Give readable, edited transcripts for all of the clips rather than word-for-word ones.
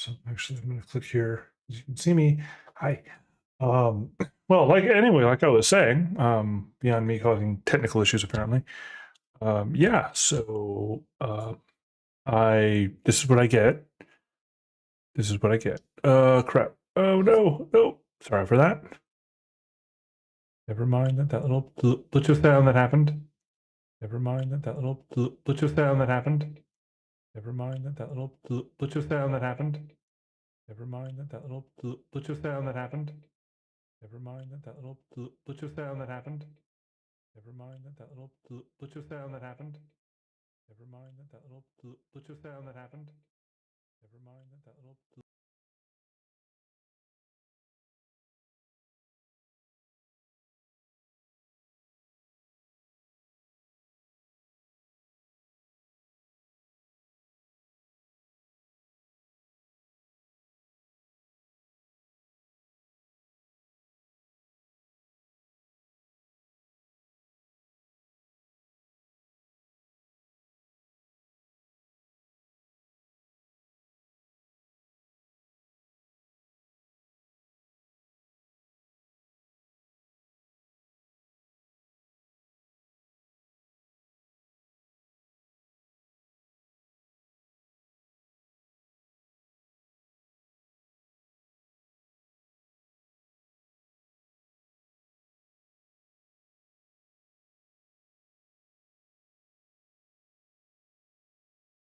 So actually, I'm going to click here. As you can see me. Hi. Um, well, like I was saying, beyond me causing technical issues, apparently. Yeah. So I this is what I get. This is what I get. Crap. Oh no, no. Sorry for that. Never mind that little Bluetooth sound that happened. Never mind that little Bluetooth sound that happened. Never mind that little Bluetooth sound that happened. Never mind that little Bluetooth sound that happened. Never mind that little Bluetooth sound that happened. Never mind that little Bluetooth sound that happened. Never mind that little Bluetooth sound that happened. Never mind that little.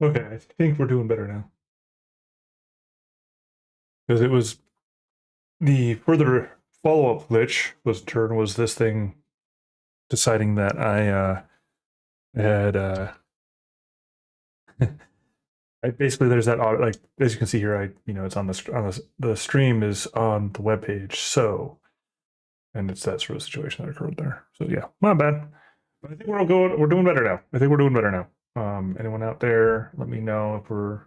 Okay, I think we're doing better now. Because it was the further follow-up glitch was this thing deciding that I had I basically there's that auto, like as you can see here, it's on the stream is on the web page, so and it's that sort of situation that occurred there. So yeah, not bad. But I think we're doing better now. I think we're doing better now. Anyone out there, let me know if we're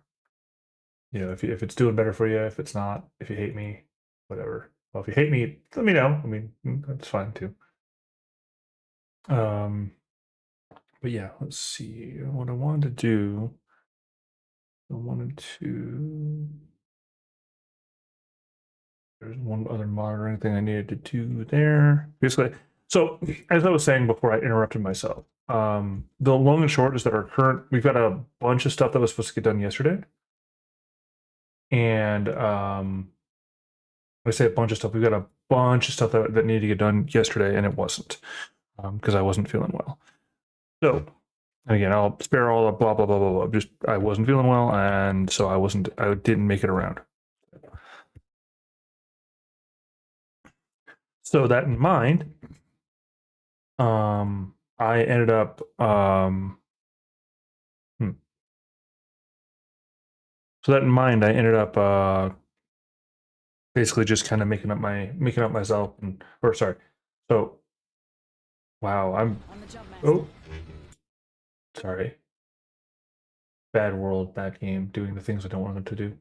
if it's doing better for you, if it's not, if you hate me, whatever. Well, if you hate me, let me know. I mean, that's fine too. Um, but yeah, let's see what I wanted to do. I wanted to. There's one other monitoring thing I needed to do there. Basically, so as I was saying before I interrupted myself, the long and short is that we've got a bunch of stuff that was supposed to get done yesterday. And when I say a bunch of stuff, we've got a bunch of stuff that needed to get done yesterday, and it wasn't because I wasn't feeling well. So again, I'll spare all the blah blah blah blah blah. Just I wasn't feeling well, and so I didn't make it around. So that in mind, I ended up so that in mind, I ended up basically just kind of making up myself, or sorry. So wow, oh sorry, bad world, bad game, doing the things I don't want them to do,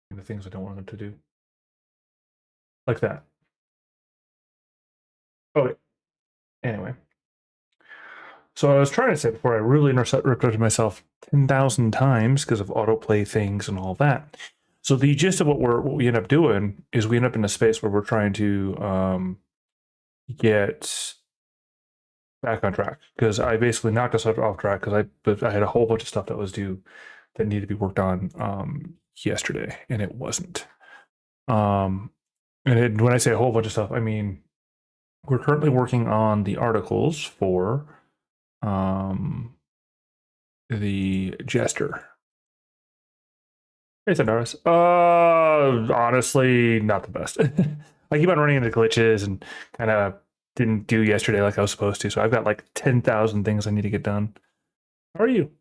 doing the things I don't want them to do, like that. Okay. Anyway, so I was trying to say before I really interrupted myself 10,000 times because of autoplay things and all that. So the gist of what we end up doing is we end up in a space where we're trying to get back on track because I basically knocked us off track because I had a whole bunch of stuff that was due that needed to be worked on yesterday, and it wasn't. When I say a whole bunch of stuff, I mean we're currently working on the articles for the Jester. Hey, Thundarus. Honestly, not the best. I keep on running into glitches and kind of didn't do yesterday like I was supposed to. So I've got like 10,000 things I need to get done. How are you?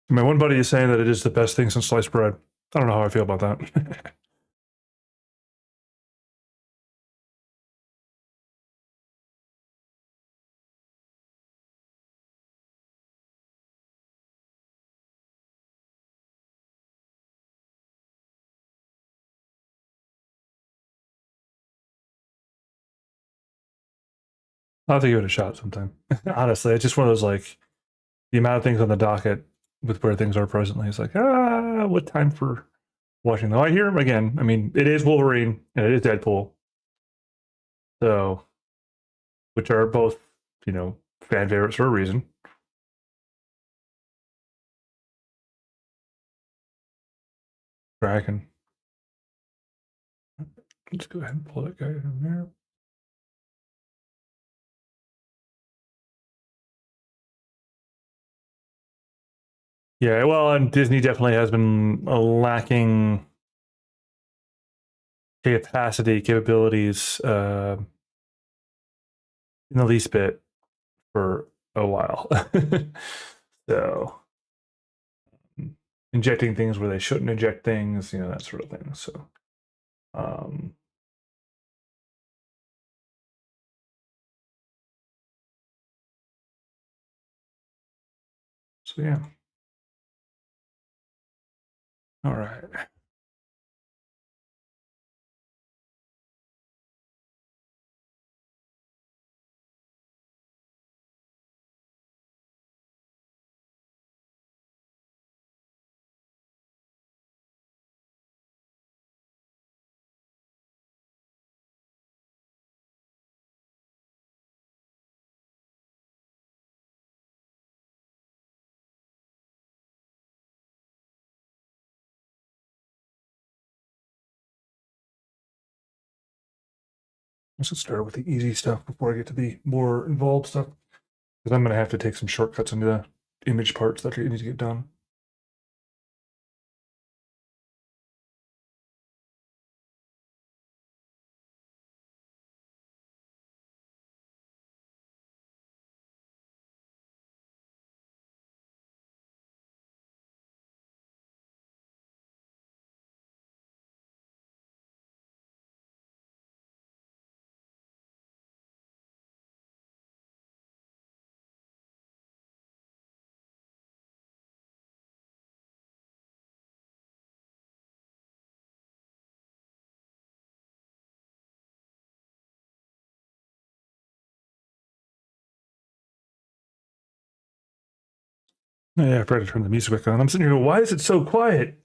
My one buddy is saying that it is the best thing since sliced bread. I don't know how I feel about that. I'll have to give it a shot sometime. Honestly, it's just one of those, like, the amount of things on the docket with where things are presently is like, what time for watching though? I hear him again. I mean, it is Wolverine and it is Deadpool. So, which are both, fan favorites for a reason. Dragon. Let's go ahead and pull that guy in there. Yeah, well, and Disney definitely has been lacking capabilities in the least bit for a while. So, injecting things where they shouldn't inject things, that sort of thing. So, um, so yeah. All right. Let's start with the easy stuff before I get to the more involved stuff, because I'm going to have to take some shortcuts into the image parts that need to get done. Yeah, I forgot to turn the music back on. I'm sitting here going, why is it so quiet?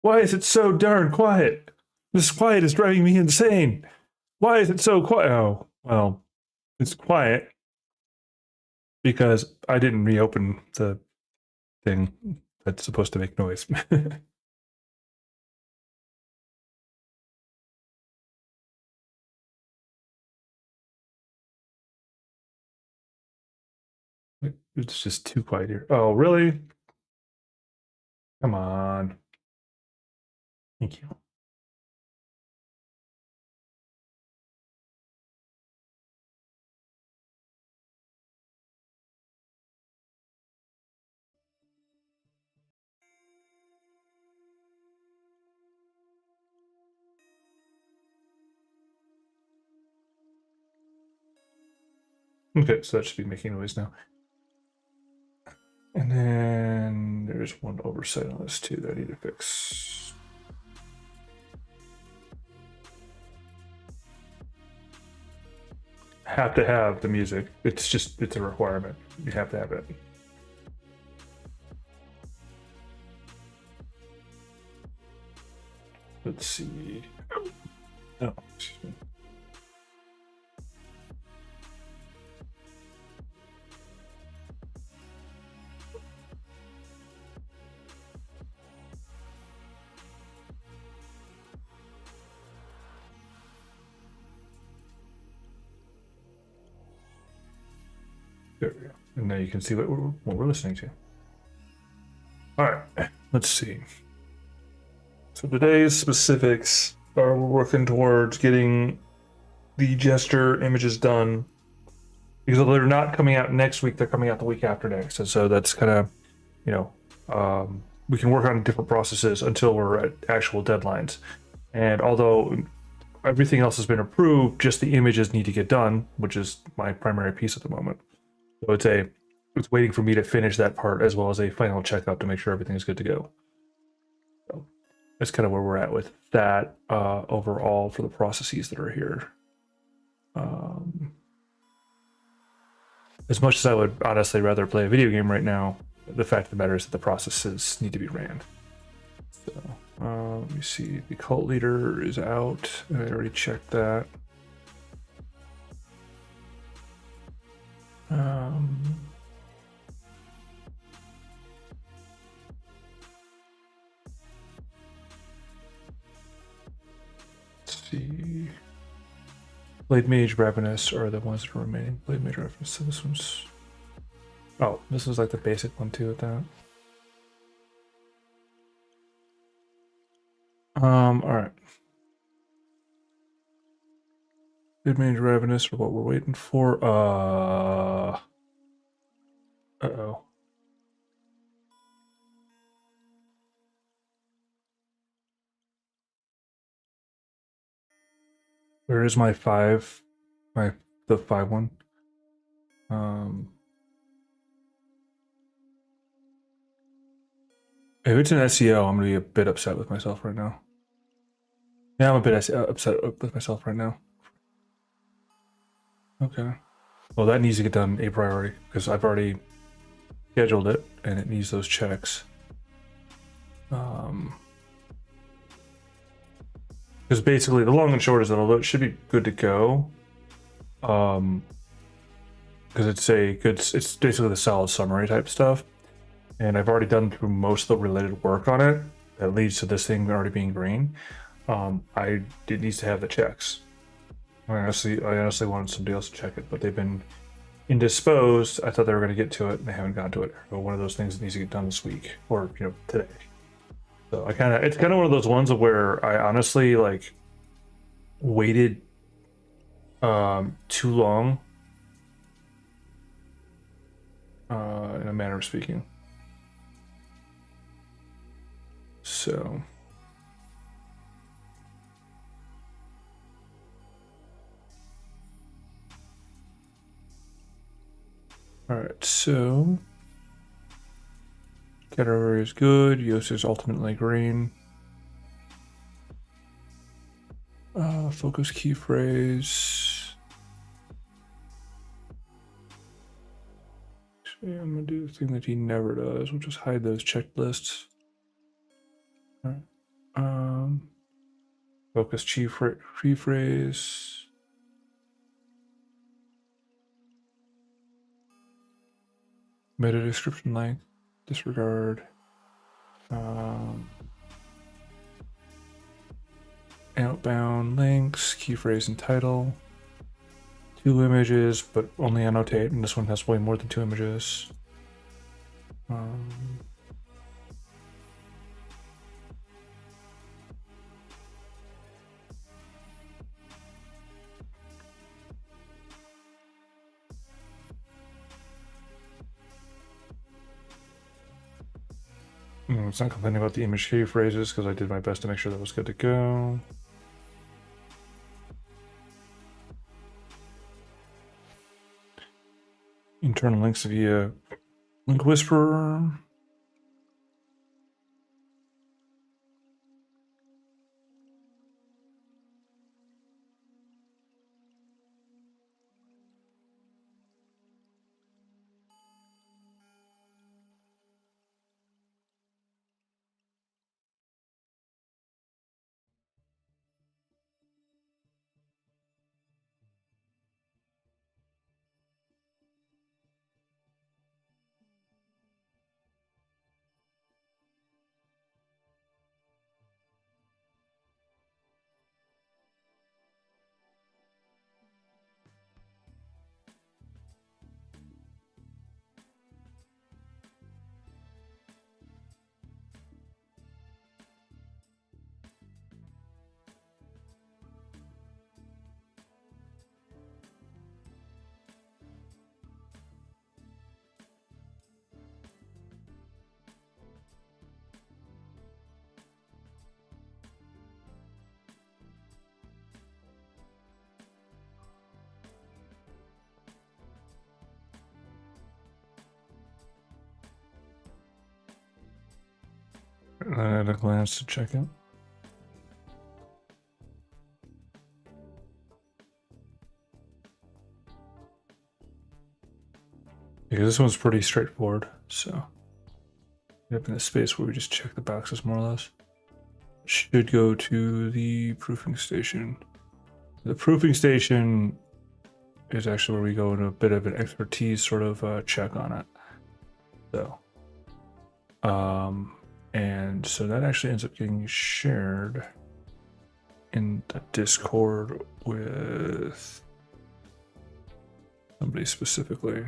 Why is it so darn quiet? This quiet is driving me insane. Why is it so quiet? Oh, well, it's quiet because I didn't reopen the thing that's supposed to make noise. It's just too quiet here. Oh, really? Come on. Thank you. Okay, so that should be making noise now. And then there's one oversight on this too that I need to fix. Have to have the music. It's a requirement. You have to have it. Let's see. Oh, excuse me. There we go. And now you can see what we're listening to. All right, let's see. So today's specifics are we're working towards getting the gesture images done, because they're not coming out next week, they're coming out the week after next. And so that's kind of, we can work on different processes until we're at actual deadlines. And although everything else has been approved, just the images need to get done, which is my primary piece at the moment. So it's waiting for me to finish that part as well as a final checkup to make sure everything is good to go. So that's kind of where we're at with that overall for the processes that are here. As much as I would honestly rather play a video game right now, the fact of the matter is that the processes need to be ran. So let me see. The cult leader is out. I already checked that. Let's see. Blade Mage, Ravenous are the ones that are remaining. Blade Mage, Ravenous. So this one's. Oh, this is like the basic one too with that. All right. Blade Mage, Ravenous are what we're waiting for. Uh-oh. Where is my 5? The 5 one? If it's an SEO, I'm gonna be a bit upset with myself right now. Yeah, I'm a bit upset with myself right now. Okay. Well, that needs to get done a priority because I've already scheduled it and it needs those checks. Because basically, the long and short is that although it should be good to go, because it's basically the solid summary type stuff, and I've already done through most of the related work on it that leads to this thing already being green. It needs to have the checks. I honestly wanted somebody else to check it, but they've been indisposed. I thought they were going to get to it, and they haven't gotten to it. But one of those things that needs to get done this week, or today. So it's kind of one of those ones where I honestly like waited too long, in a manner of speaking. So. Alright, so category is good. Yos is ultimately green. Focus key phrase. Actually, I'm gonna do the thing that he never does, which is hide those checklists. All right. Focus key phrase. Meta description length. Disregard. Outbound links. Key phrase and title. 2 images, but only annotate, and this one has way more than 2 images. It's not complaining about the image key phrases because I did my best to make sure that was good to go. Internal links via Link Whisperer. At a glance to check it. Because this one's pretty straightforward, so we have in a space where we just check the boxes more or less. Should go to the proofing station. The proofing station is actually where we go into a bit of an expertise sort of check on it. So, and so that actually ends up getting shared in the Discord with somebody specifically.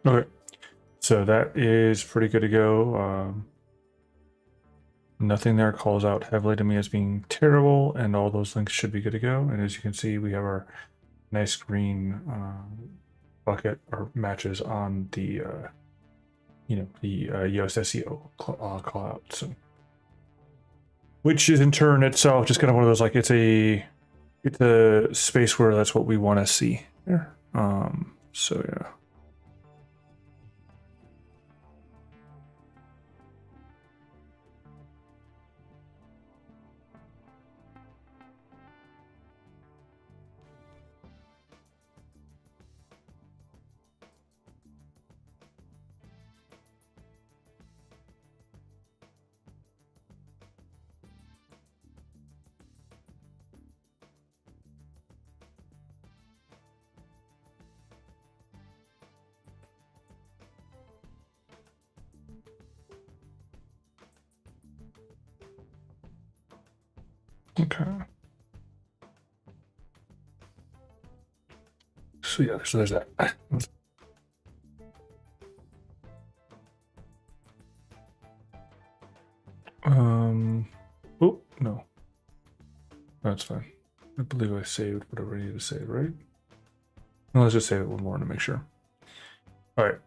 Okay, so that is pretty good to go. Nothing there calls out heavily to me as being terrible, and all those links should be good to go. And as you can see, we have our nice green bucket or matches on the US SEO call out. So, which is in turn itself just kind of one of those, like, it's a space where that's what we want to see there. So yeah. Okay. So yeah, so there's that. Oh no, that's fine. I believe I saved whatever I needed to save, right? No, let's just save it one more to make sure. All right.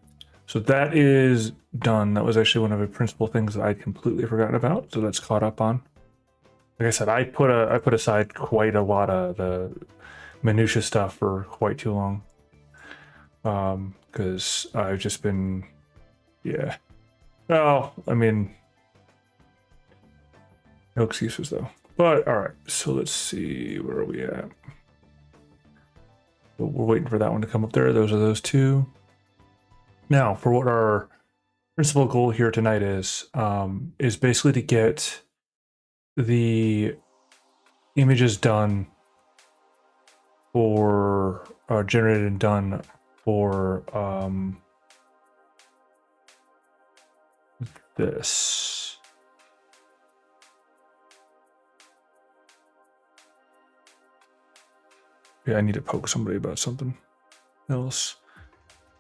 So that is done. That was actually one of the principal things that I'd completely forgotten about. So that's caught up on. Like I said, I put aside quite a lot of the minutia stuff for quite too long. Because I've just been, yeah. Well, I mean, no excuses though. But all right, so let's see, where are we at? We're waiting for that one to come up there. Those are those two. Now, for what our principal goal here tonight is basically to get the images done for generated and done for this. Yeah, I need to poke somebody about something else.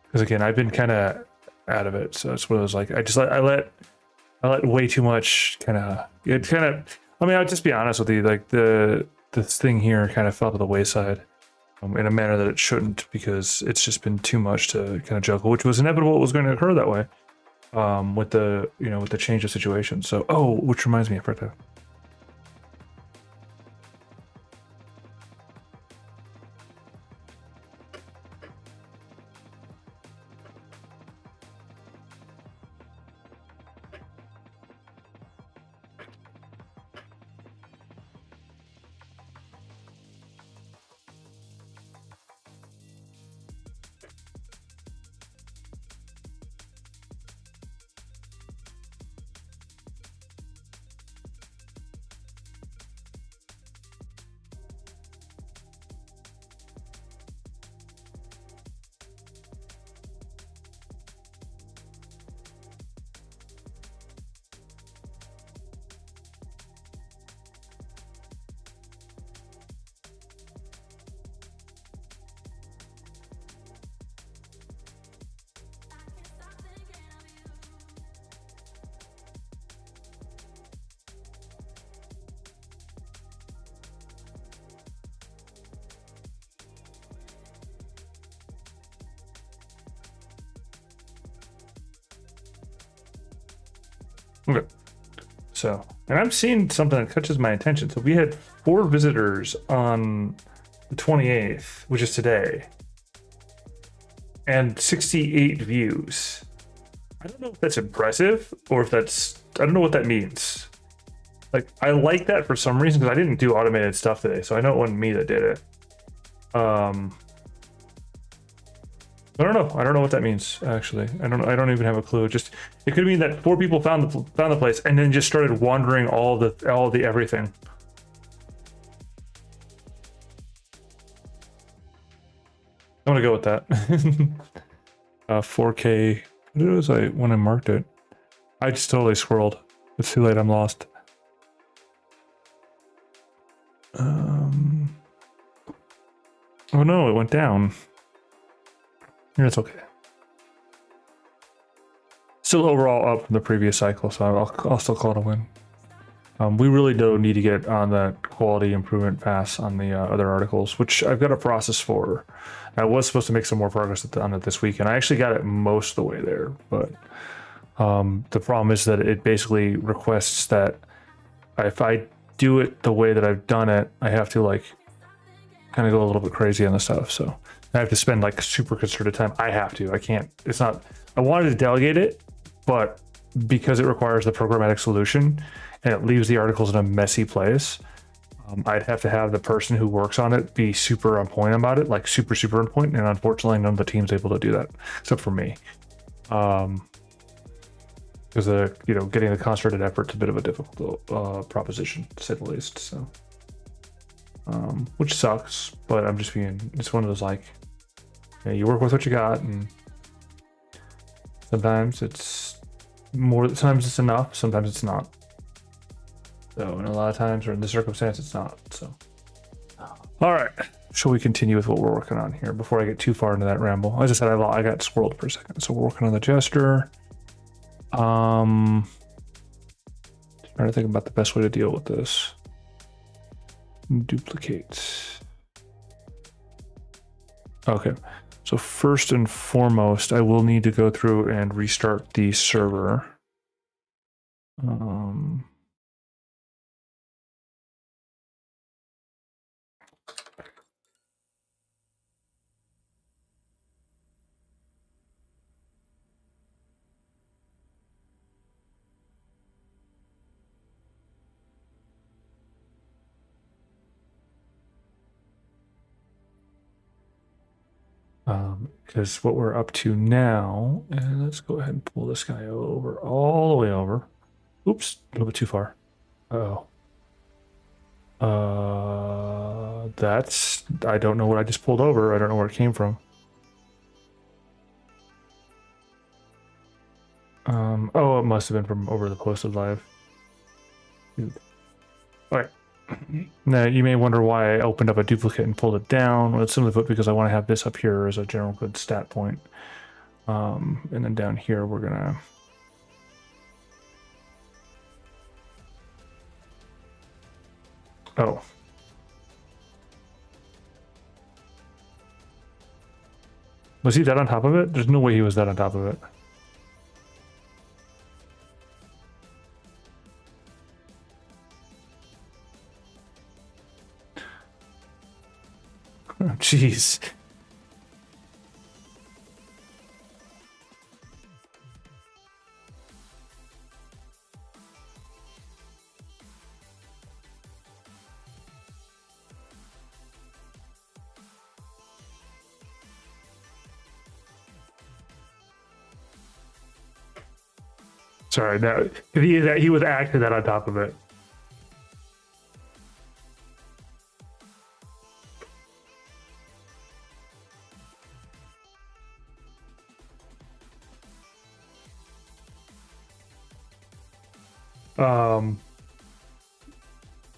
Because again, I've been kind of out of it, so it's one of those, like, I let way too much kind of. I mean, I'll just be honest with you, like this thing here kind of fell to the wayside in a manner that it shouldn't, because it's just been too much to kind of juggle, which was inevitable. It was going to occur that way with the change of situation. So, which reminds me, I forgot to. Okay. So, and I'm seeing something that catches my attention. So we had 4 visitors on the 28th, which is today, and 68 views. I don't know if that's impressive or if that's, I don't know what that means. Like, I like that for some reason because I didn't do automated stuff today, so I know it wasn't me that did it. I don't know. I don't know what that means, actually. I don't even have a clue. Just, it could mean that 4 people found the place and then just started wandering all the everything. I'm gonna go with that. 4K. What was I when I marked it? I just totally squirreled. It's too late. I'm lost. Oh no, it went down. It's okay. Still overall up from the previous cycle, so I'll still call it a win. We really do need to get on that quality improvement pass on the other articles, which I've got a process for. I was supposed to make some more progress on it this week, and I actually got it most of the way there, but the problem is that it basically requests that if I do it the way that I've done it, I have to like kind of go a little bit crazy on the stuff, so I have to spend like super concerted time. I can't, it's not, I wanted to delegate it, but because it requires the programmatic solution and it leaves the articles in a messy place, I'd have to have the person who works on it be super on point about it, like super on point, and unfortunately none of the team's able to do that except for me. Because getting the concentrated effort's a bit of a difficult proposition, to say the least. So, which sucks, but I'm just being, it's one of those like, yeah, you work with what you got, and sometimes it's more, sometimes it's enough, sometimes it's not. So, and a lot of times, or in this circumstance, it's not. So, all right, shall we continue with what we're working on here before I get too far into that ramble? As I said, I got squirreled for a second. So we're working on the Jester. Trying to think about the best way to deal with this. Duplicate. Okay, so first and foremost, I will need to go through and restart the server. Because what we're up to now, and let's go ahead and pull this guy over, all the way over. Oops, a little bit too far. Uh-oh. That's, I don't know what I just pulled over. I don't know where it came from. Oh, it must have been from over the posted live. All right. Now, you may wonder why I opened up a duplicate and pulled it down. Well, it's simply put because I want to have this up here as a general good stat point. And then down here, we're going to... Oh. Was he that on top of it? There's no way he was that on top of it. Jeez. Sorry, no, he was actually that on top of it.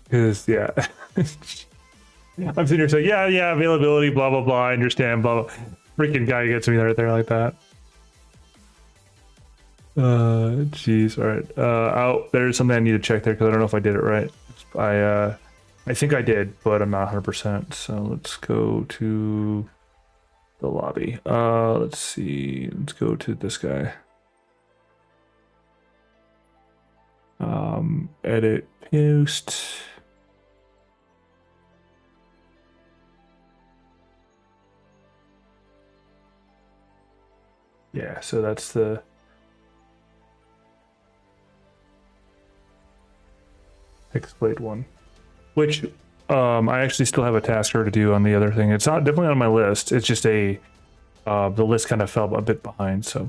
Because yeah. I'm sitting here saying, yeah, availability, blah blah blah. I understand, blah blah. Freaking guy gets me right there like that. Jeez. All right. Oh, there's something I need to check there because I don't know if I did it right. I think I did, but I'm not 100%. So let's go to the lobby. Let's see. Let's go to this guy. Edit, post. Yeah, so that's the Hexblade one, which I actually still have a tasker to do on the other thing. It's not definitely on my list. It's just the list kind of fell a bit behind. So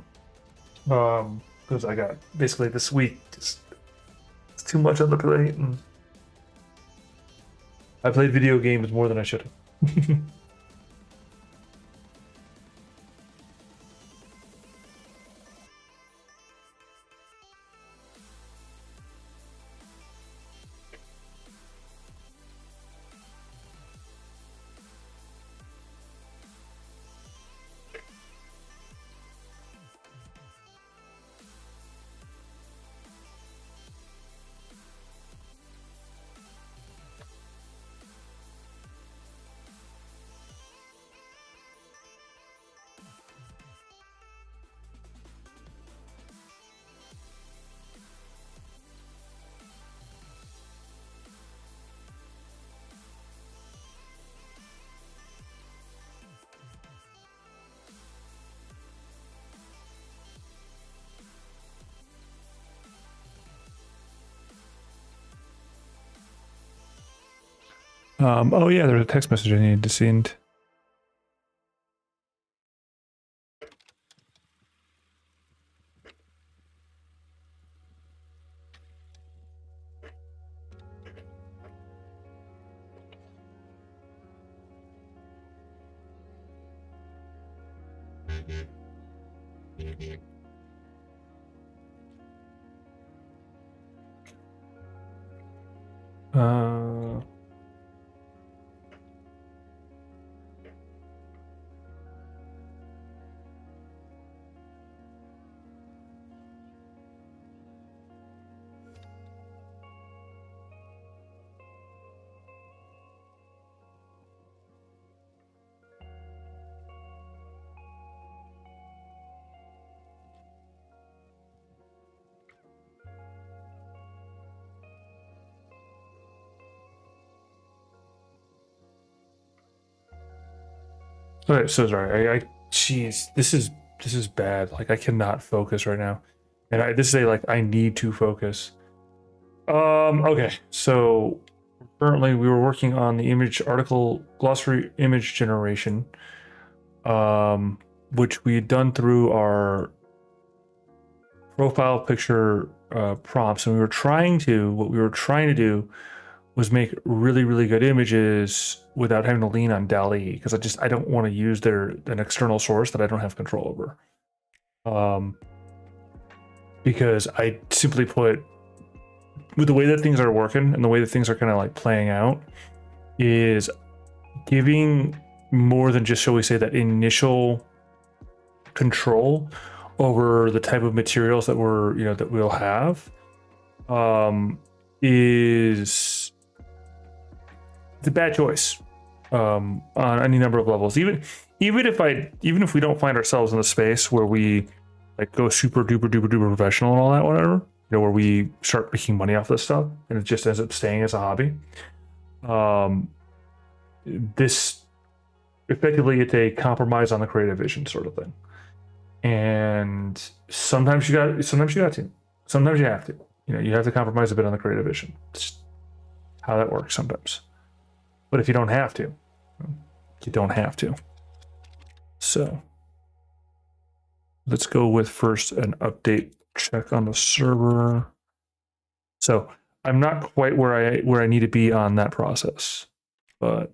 because I got basically this week just it's too much on the plate, and I played video games more than I should have. Oh yeah, there's a text message I needed to send. Uh, okay, so sorry. Jeez, this is bad. Like I cannot focus right now, and this is a like I need to focus. Okay, so currently we were working on the image article glossary image generation, which we had done through our profile picture prompts, and what we were trying to do was make really really good images without having to lean on DALL-E because I don't want to use an external source that I don't have control over. Because I simply put, with the way that things are working and the way that things are kind of like playing out, is giving more than just, shall we say, that initial control over the type of materials that that we'll have, is the bad choice on any number of levels. Even if we don't find ourselves in the space where we like go super duper duper duper professional and all that, whatever, where we start making money off this stuff and it just ends up staying as a hobby. This effectively, it's a compromise on the creative vision sort of thing. And sometimes you got to, sometimes you have to, you have to compromise a bit on the creative vision. It's how that works sometimes. But if you don't have to, you don't have to. So let's go with first an update check on the server. So I'm not quite where I need to be on that process, but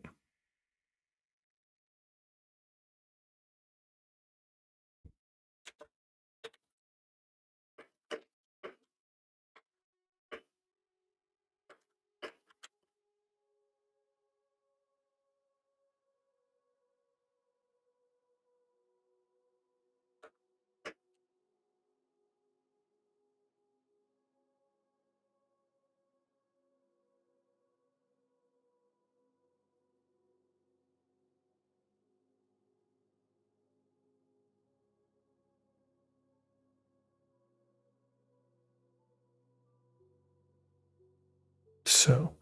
So,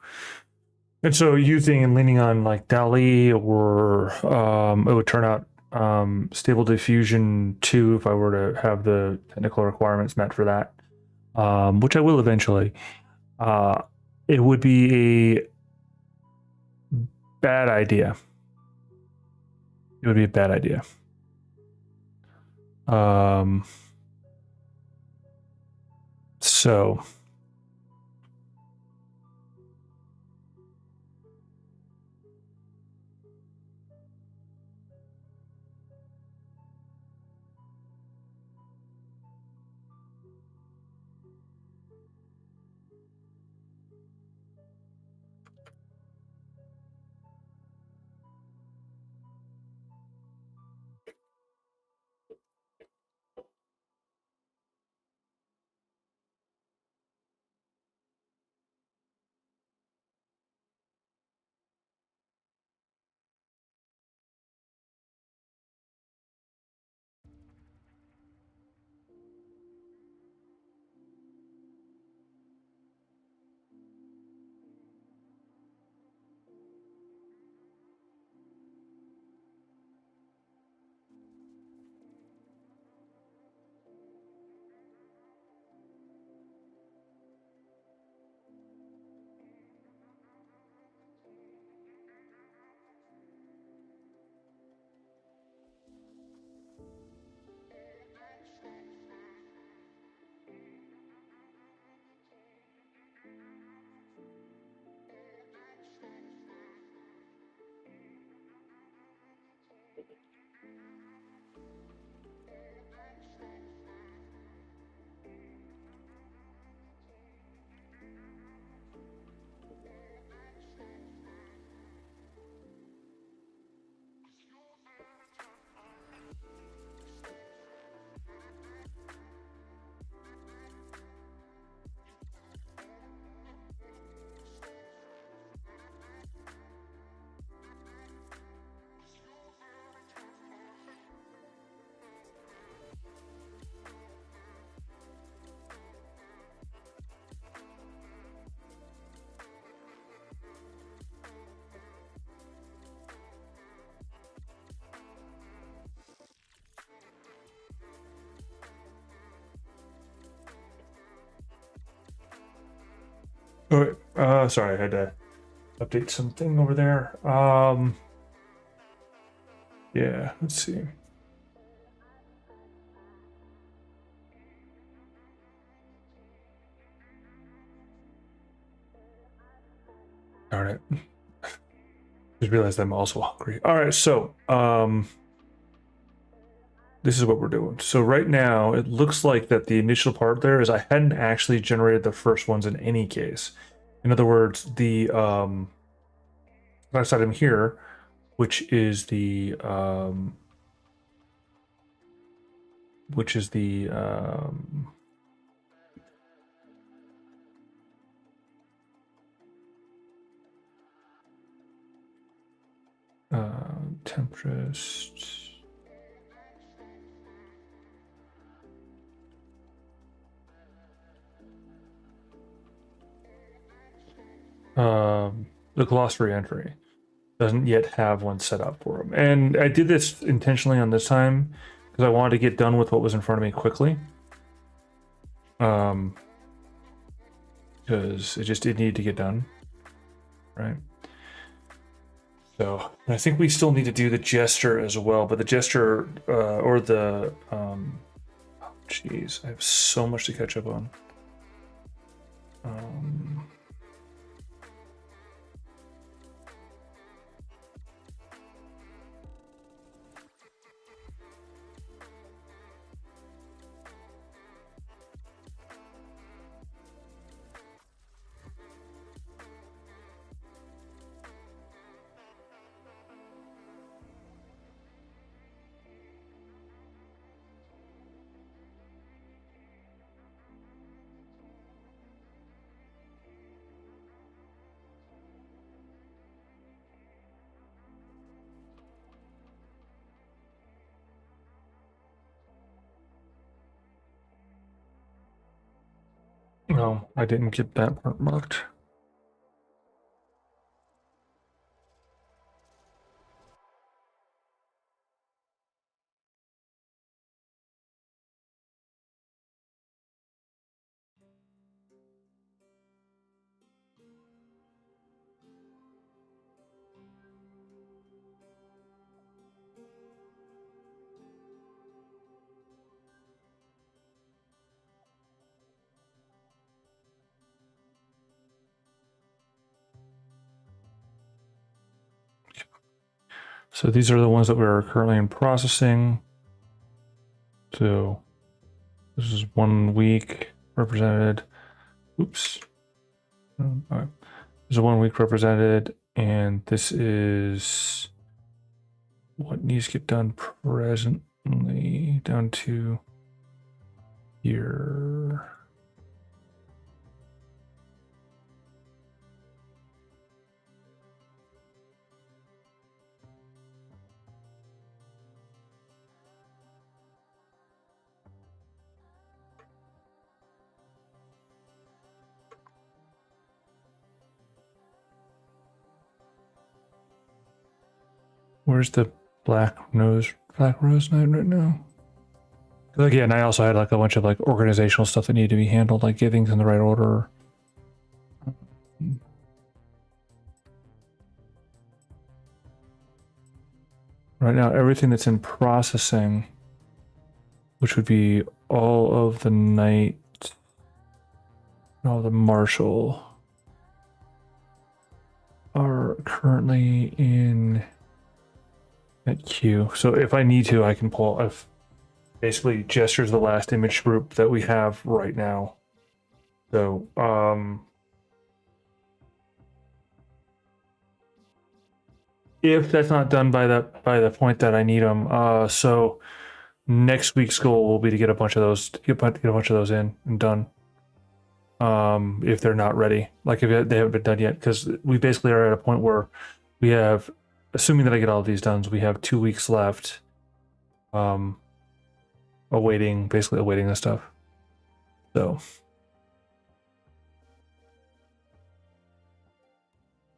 and so using and leaning on like DALL-E, or it would turn out Stable Diffusion 2 if I were to have the technical requirements met for that, which I will eventually. It would be a bad idea. It would be a bad idea. So oh, sorry, I had to update something over there. Yeah, let's see. Darn it. Just realized I'm also hungry. All right, so this is what we're doing. So right now, it looks like that the initial part there is I hadn't actually generated the first ones in any case. In other words, the last item here, which is the Tempest. The glossary entry doesn't yet have one set up for him, and I did this intentionally on this time because I wanted to get done with what was in front of me quickly. Because it needed to get done, right? So I think we still need to do the gesture as well, but the gesture or the jeez, I have so much to catch up on. No, I didn't get that part marked. So these are the ones that we're currently in processing. So this is 1 week represented. Oops. All right. This is 1 week represented, and this is what needs to get done presently down to here. Where's the black rose night right now? Again, I also had like a bunch of like organizational stuff that needed to be handled, like get things in the right order. Right now, everything that's in processing, which would be all of the night, all the marshal, are currently in that queue. So if I need to, I can pull. I've basically gestures the last image group that we have right now. So if that's not done by the point that I need them, so next week's goal will be to get a bunch of those, get a bunch of those in and done. If they're not ready, like if they haven't been done yet, because we basically are at a point where we have, assuming that I get all of these done, we have 2 weeks left. Basically awaiting this stuff. So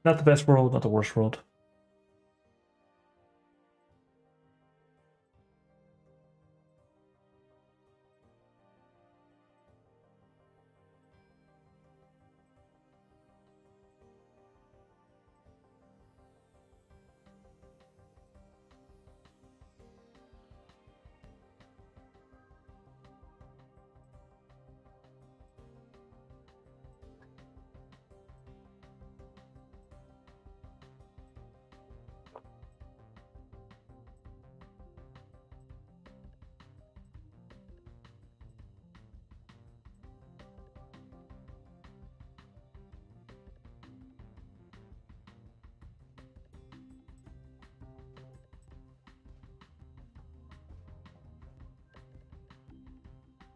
not the best world, not the worst world.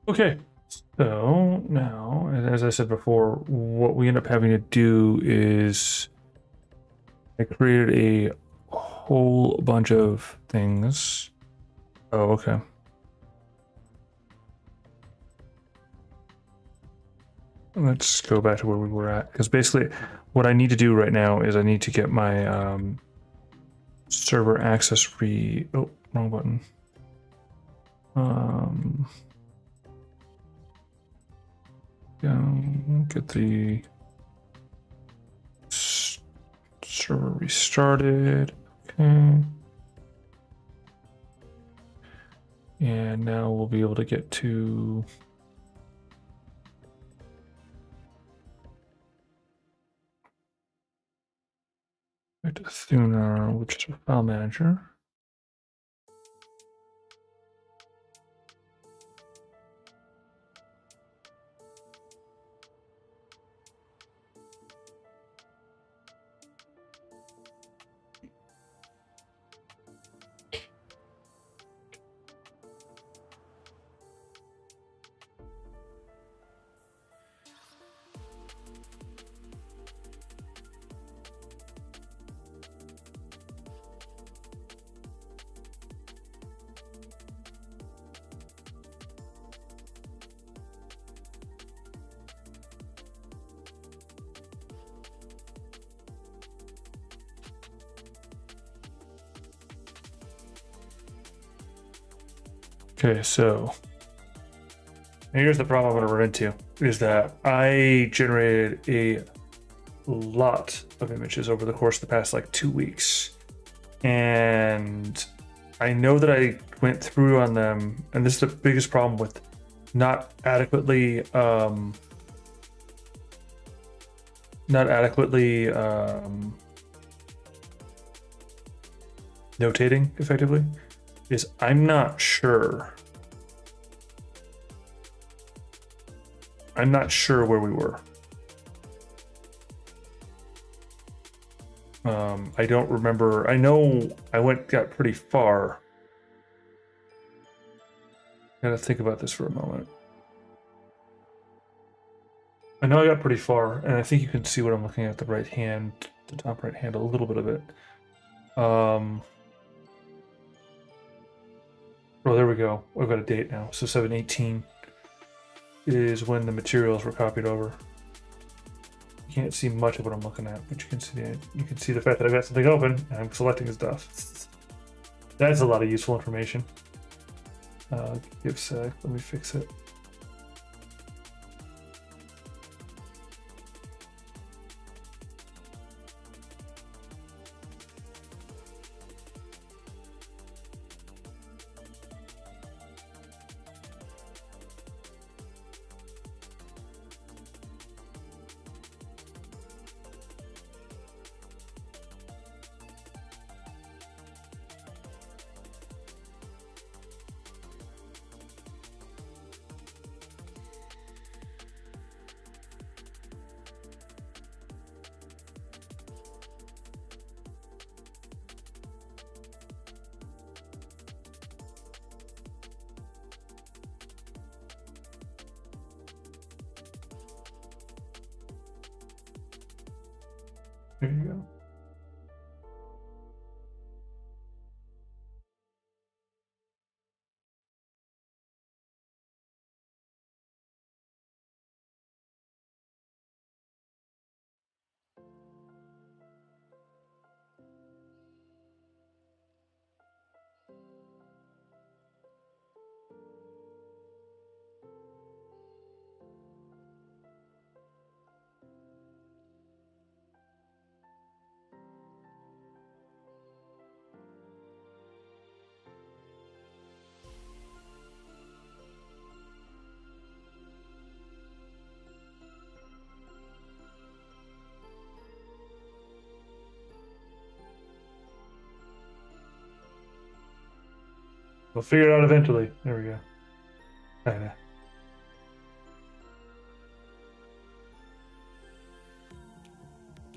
Okay, so now, as I said before, what we end up having to do is I created a whole bunch of things. Oh, okay. Let's go back to where we were at, because basically what I need to do right now is I need to get my server access oh, wrong button. Get the server restarted. Okay. And now we'll be able to get to Thunar, which is a file manager. Okay, so here's the problem I'm going to run into, is that I generated a lot of images over the course of the past like 2 weeks. And I know that I went through on them, and this is the biggest problem with not adequately notating effectively, is I'm not sure. I'm not sure where we were. I don't remember. I know I got pretty far. Gotta think about this for a moment. I know I got pretty far, and I think you can see what I'm looking at, the right hand, the top right hand, a little bit of it. Oh, there we go. We've got a date now. So 7/18 is when the materials were copied over. You can't see much of what I'm looking at, but you can see the fact that I've got something open and I'm selecting stuff. That's a lot of useful information. Give a sec. Let me fix it. There you go. We'll figure it out eventually. There we go. Kinda.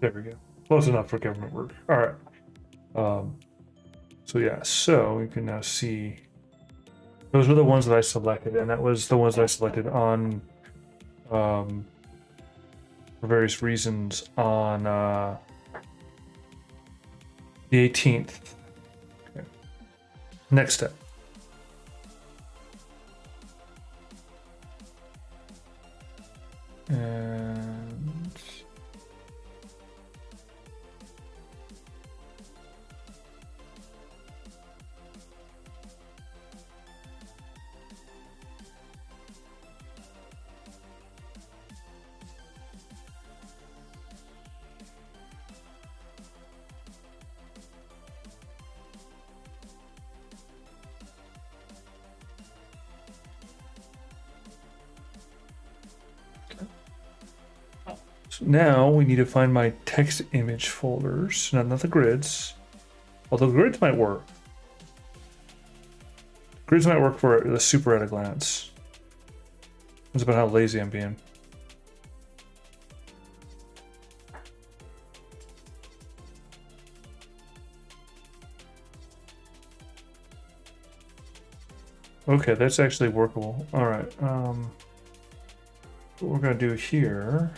There we go. Close enough for government work. All right. So yeah, so you can now see those were the ones that I selected, and that was the ones that I selected on for various reasons on the 18th. Okay. Next step. And so now we need to find my text image folders, not the grids. Although grids might work. Grids might work for the super at a glance. It's about how lazy I'm being. Okay, that's actually workable. All right. What we're gonna do here.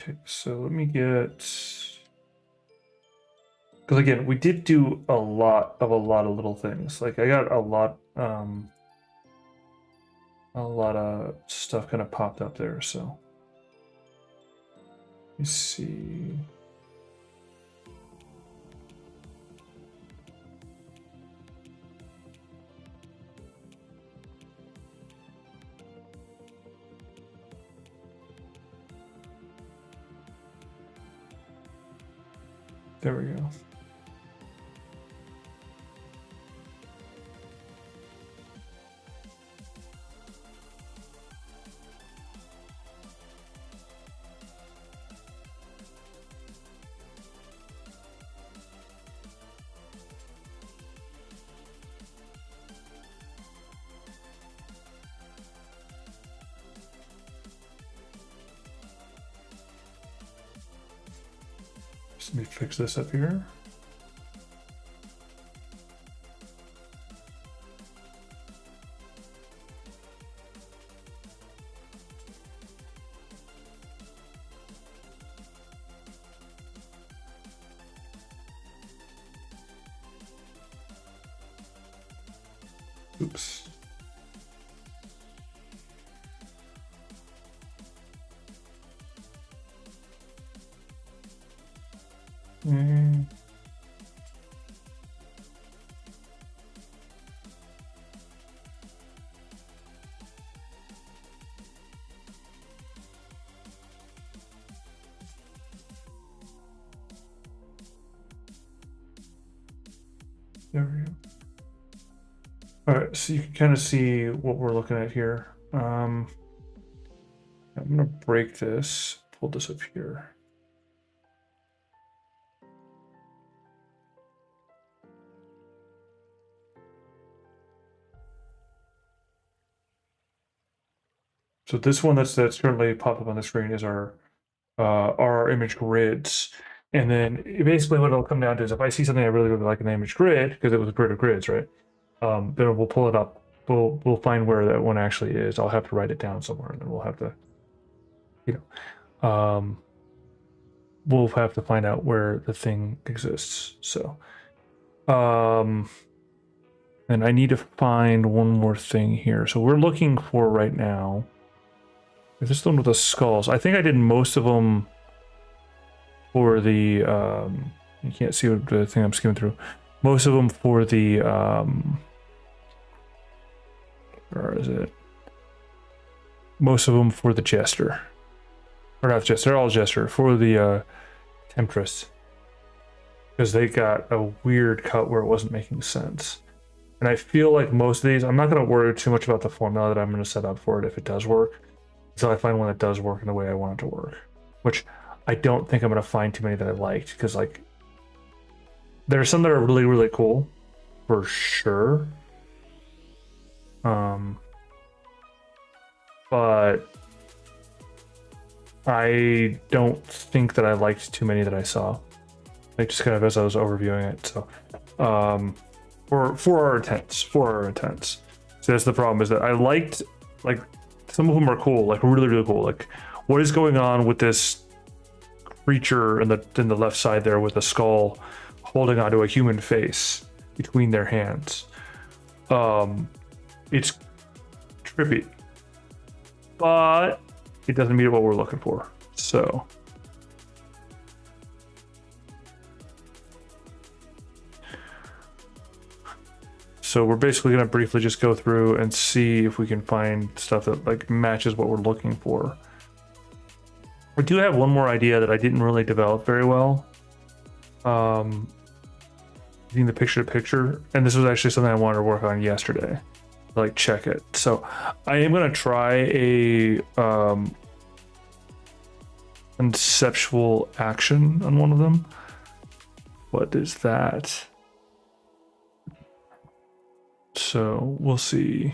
Okay, so let me get, because again, we did do a lot of little things. Like I got a lot of stuff kind of popped up there. So let me see. There we go. Let me fix this up here. Oops. There we go. All right, so you can kind of see what we're looking at here. I'm gonna break this, pull this up here. So this one that's currently popped up on the screen is our image grids. And then basically what it'll come down to is if I see something I really like in the image grid, because it was a grid of grids, right? Then we'll pull it up. We'll find where that one actually is. I'll have to write it down somewhere, and then we'll have to, we'll have to find out where the thing exists. So, and I need to find one more thing here. So we're looking for right now. Is this the one with the skulls? I think I did most of them for the, you can't see what the thing I'm skimming through. Most of them for the, where is it? Most of them for the Jester. Or not Jester, they're all Jester. For the Temptress. Because they got a weird cut where it wasn't making sense. And I feel like most of these, I'm not going to worry too much about the formula that I'm going to set up for it if it does work. Until I find one that does work in the way I want it to work. Which I don't think I'm going to find too many that I liked. Because like, there are some that are really, really cool. For sure. But I don't think that I liked too many that I saw. Like just kind of as I was overviewing it. So, for our intents. So that's the problem, is that I liked, like, some of them are cool, like really, really cool. Like, what is going on with this creature in the left side there with a skull holding onto a human face between their hands? It's trippy, but it doesn't meet what we're looking for. So we're basically going to briefly just go through and see if we can find stuff that like matches what we're looking for. We do have one more idea that I didn't really develop very well. Using the picture-to-picture, and this was actually something I wanted to work on yesterday. Like check it. So I am going to try a conceptual action on one of them. What is that? So we'll see.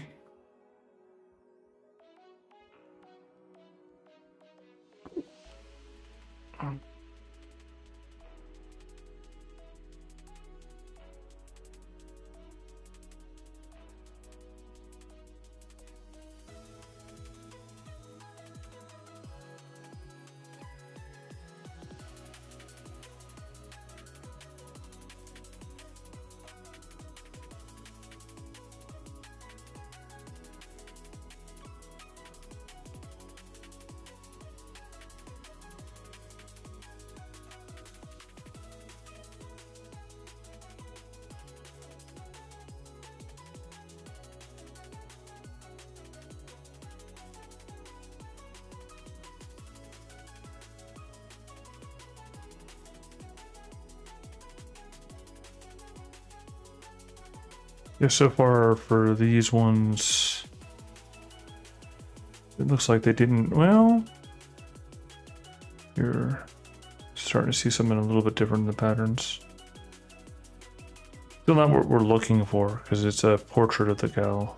Yeah, so far for these ones, it looks like they didn't, well, you're starting to see something a little bit different in the patterns. Still not what we're looking for, because it's a portrait of the gal.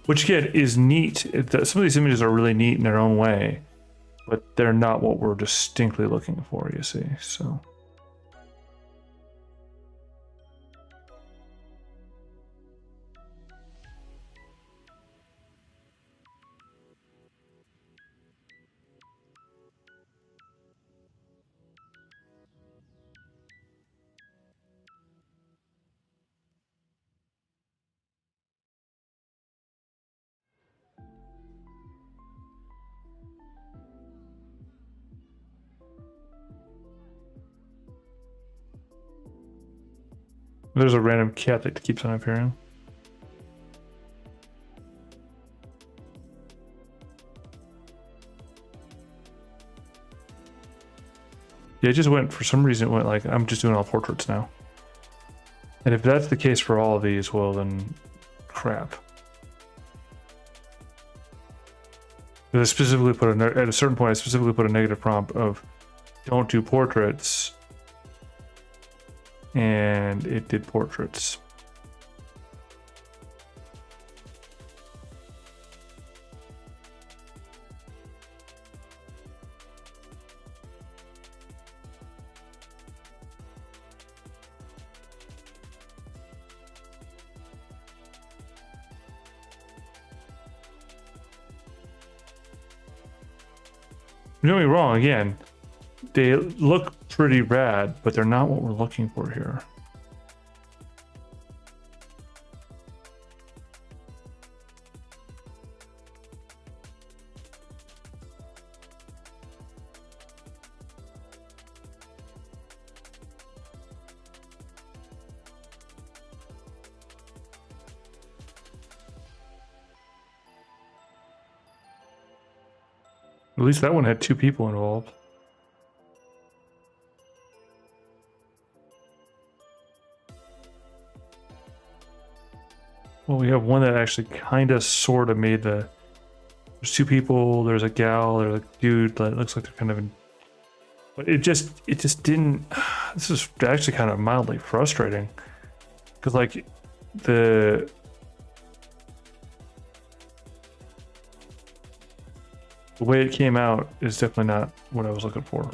Which again is neat. Some of these images are really neat in their own way, but they're not what we're distinctly looking for, you see, so. There's a random cat that keeps on appearing. Yeah, it just went, for some reason, it went like, I'm just doing all portraits now. And if that's the case for all of these, well then, crap. I specifically put at a certain point, I specifically put a negative prompt of don't do portraits, and it did portraits. Don't get me wrong, again, they look pretty rad, but they're not what we're looking for here. At least that one had 2 people involved. Well, we have one that actually kind of sort of made the... There's 2 people, there's a gal, there's a dude that looks like they're kind of in... But it just didn't... This is actually kind of mildly frustrating. Because, like, the way it came out is definitely not what I was looking for.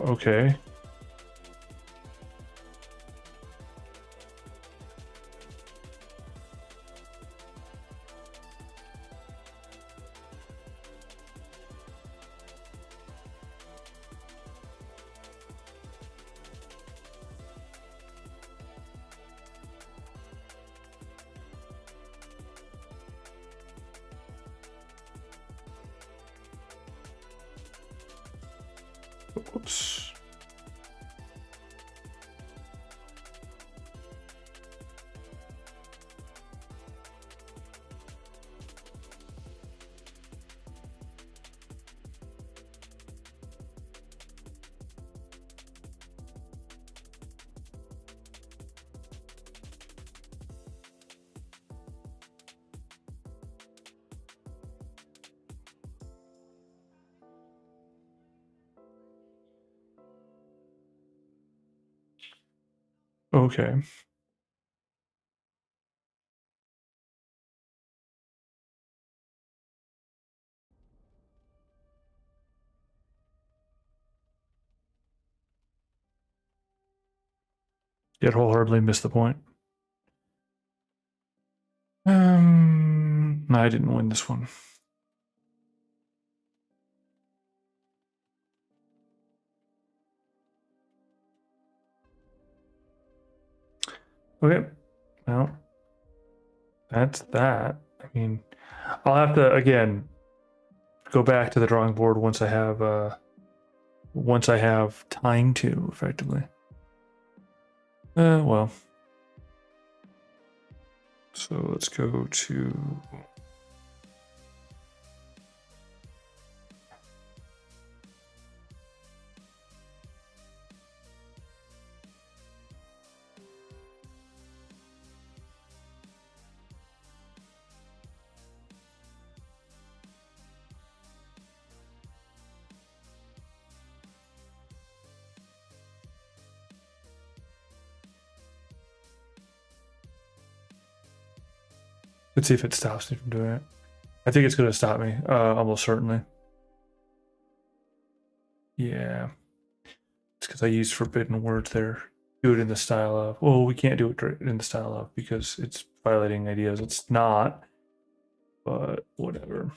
Okay. Whoops. Okay. Yet wholeheartedly missed the point. No, I didn't win this one. Okay. Well, that's that. I mean, I'll have to again go back to the drawing board once I have time to effectively. Well, So let's go to let's see if it stops me from doing it. I think it's going to stop me, almost certainly. Yeah. It's because I used forbidden words there. Do it in the style of. Well, we can't do it in the style of because it's violating ideas. It's not, but whatever.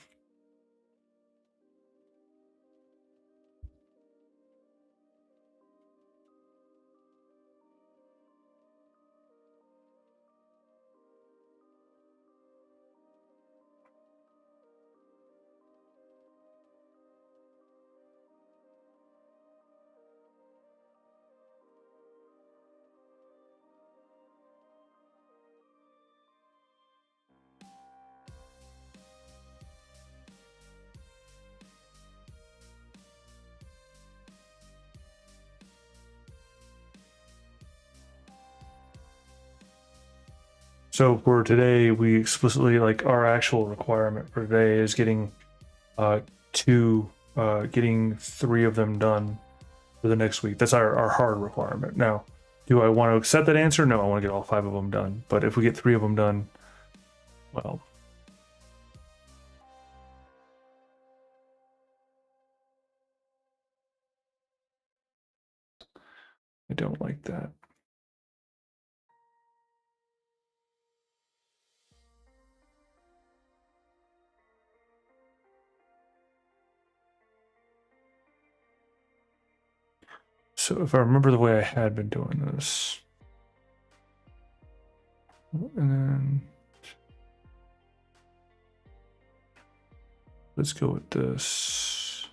So for today, we explicitly like our actual requirement for today is getting getting 3 of them done for the next week. That's our hard requirement. Now, do I want to accept that answer? No, I want to get all 5 of them done. But if we get 3 of them done, well, I don't like that. So if I remember the way I had been doing this, and then let's go with this.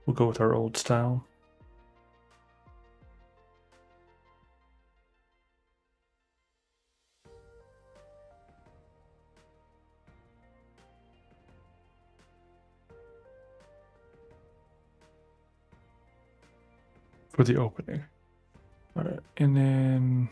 We'll go with our old style. For the opening. All right, and then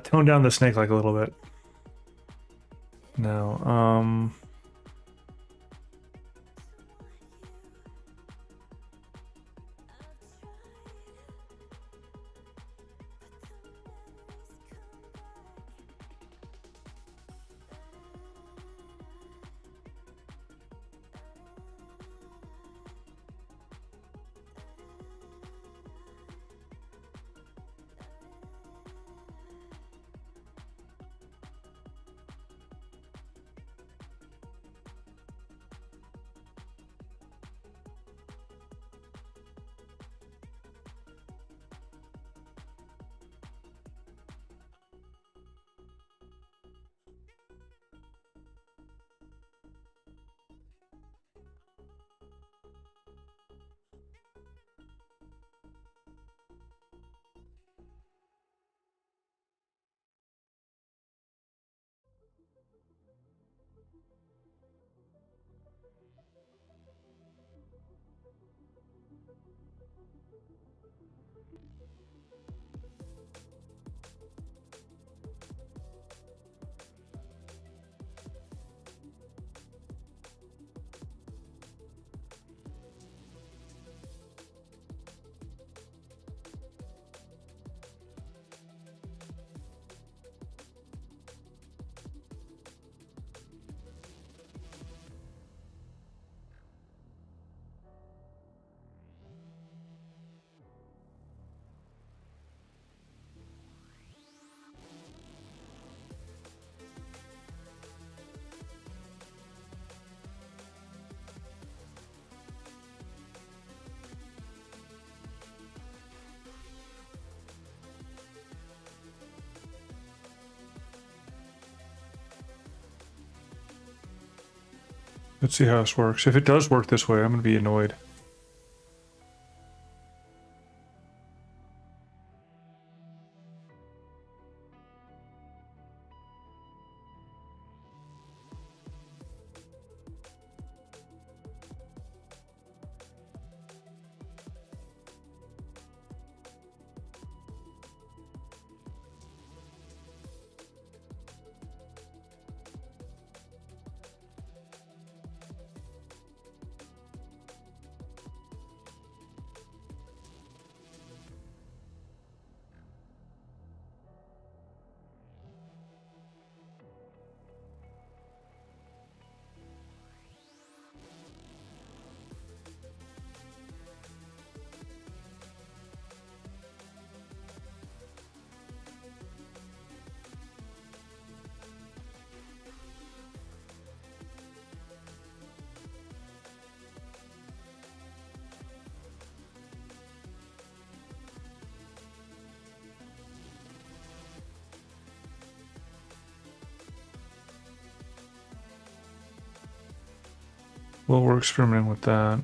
Tone down the snake like a little bit. No. Let's see how this works. If it does work this way, I'm going to be annoyed. Well, we're experimenting with that.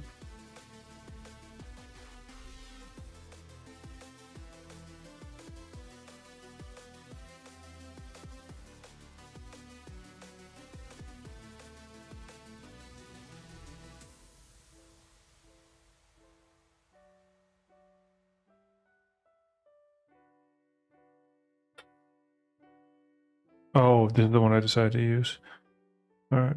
Oh, this is the one I decided to use. All right.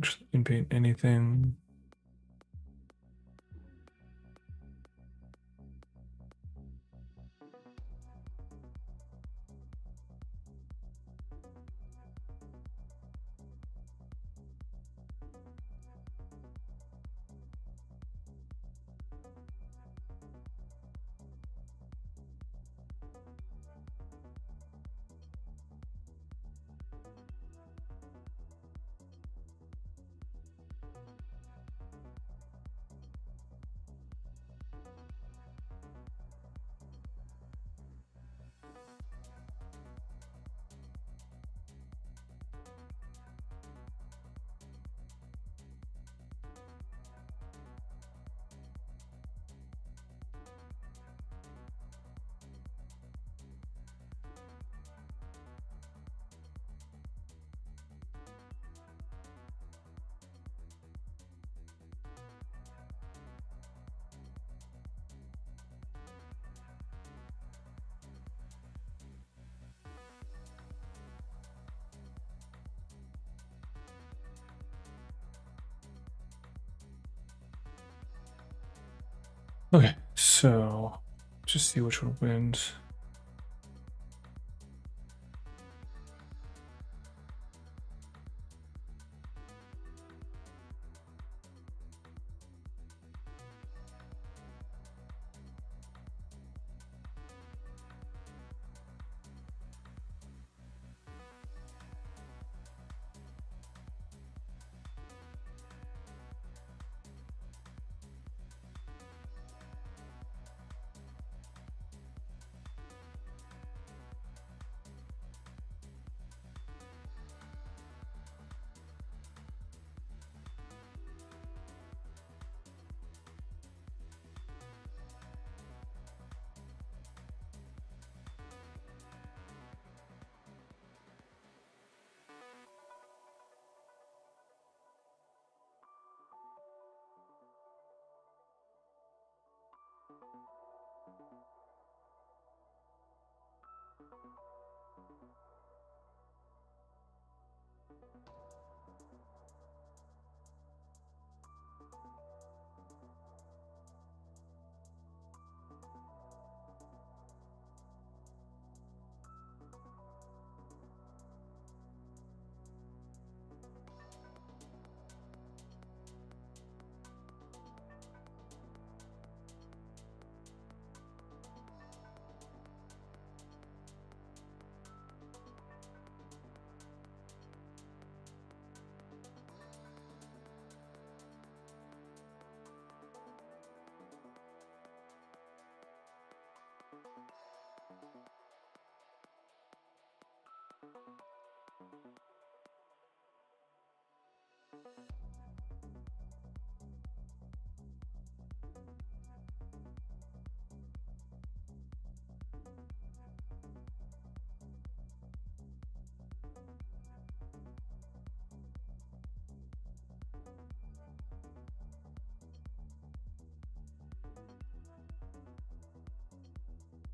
Just in paint anything. Okay, so just see which one wins.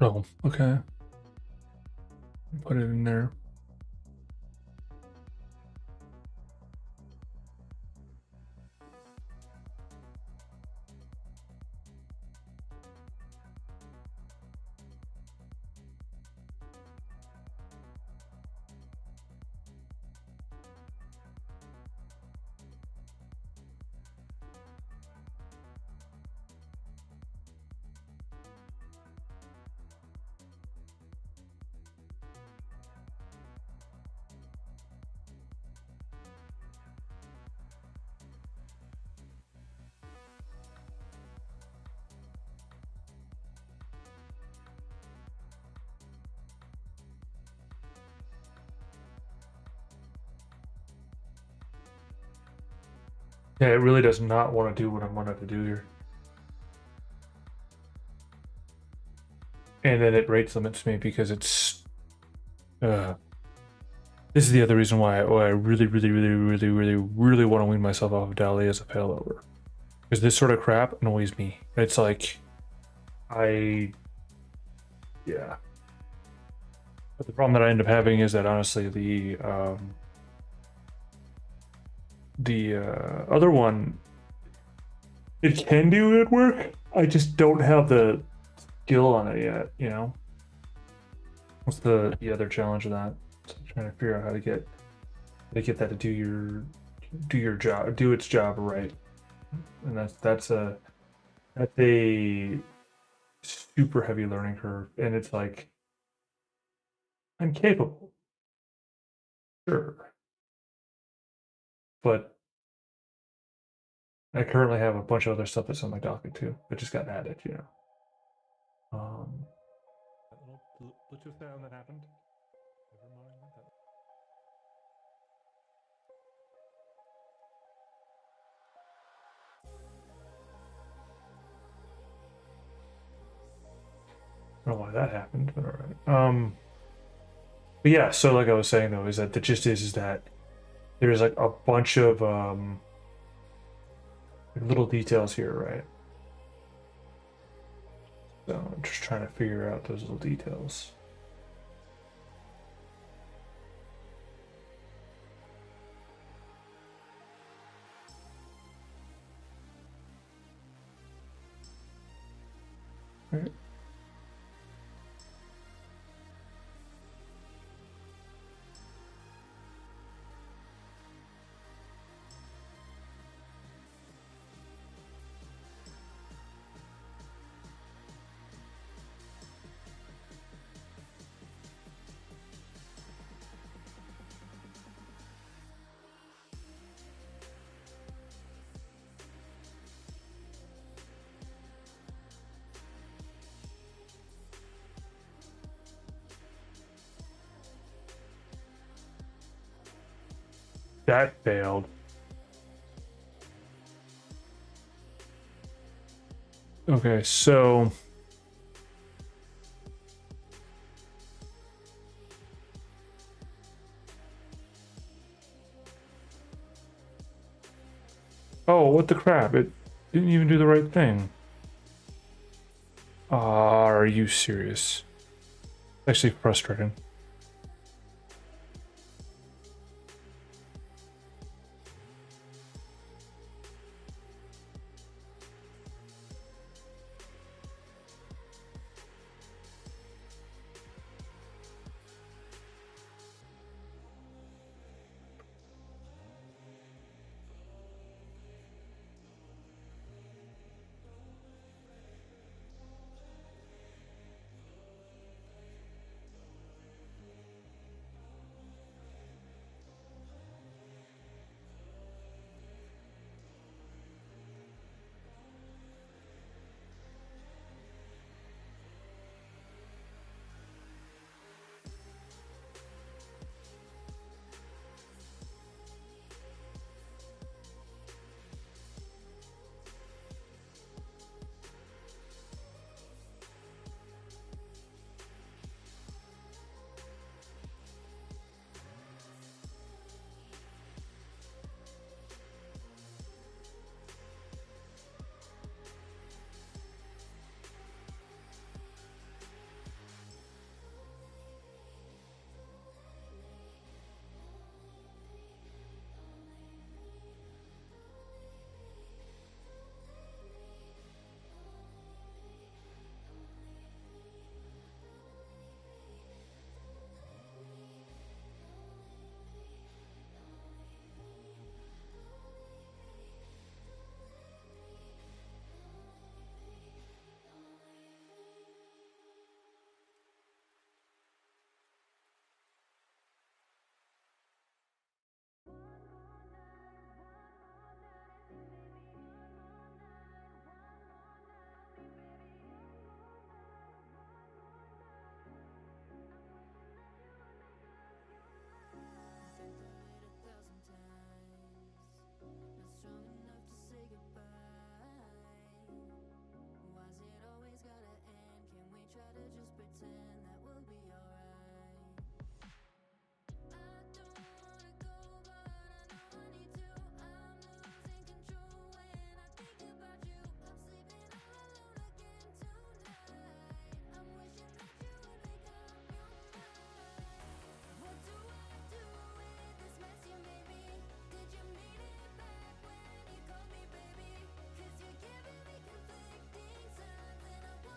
Oh, okay. Put it in there. Yeah, it really does not want to do what I wanted to do here. And then it rate limits me because it's this is the other reason why I really want to wean myself off of Dali as a failover. Because this sort of crap annoys me. It's like yeah. But the problem that I end up having is that honestly the other one, it can do good work. I just don't have the skill on it yet, you know? What's the other challenge of that? So I'm trying to figure out how to get that to do your job, do its job right. And that's a super heavy learning curve. And it's like I'm capable, sure. But I currently have a bunch of other stuff that's on my docket too that just got added, you know. That little Bluetooth sound that happened. Never mind that. I don't know why that happened, but all right. But yeah, so like I was saying though, is that the gist is that there's like a bunch of little details here, right? So I'm just trying to figure out those little details. That failed. Okay, so oh, what the crap? It didn't even do the right thing. Are you serious? Actually frustrating.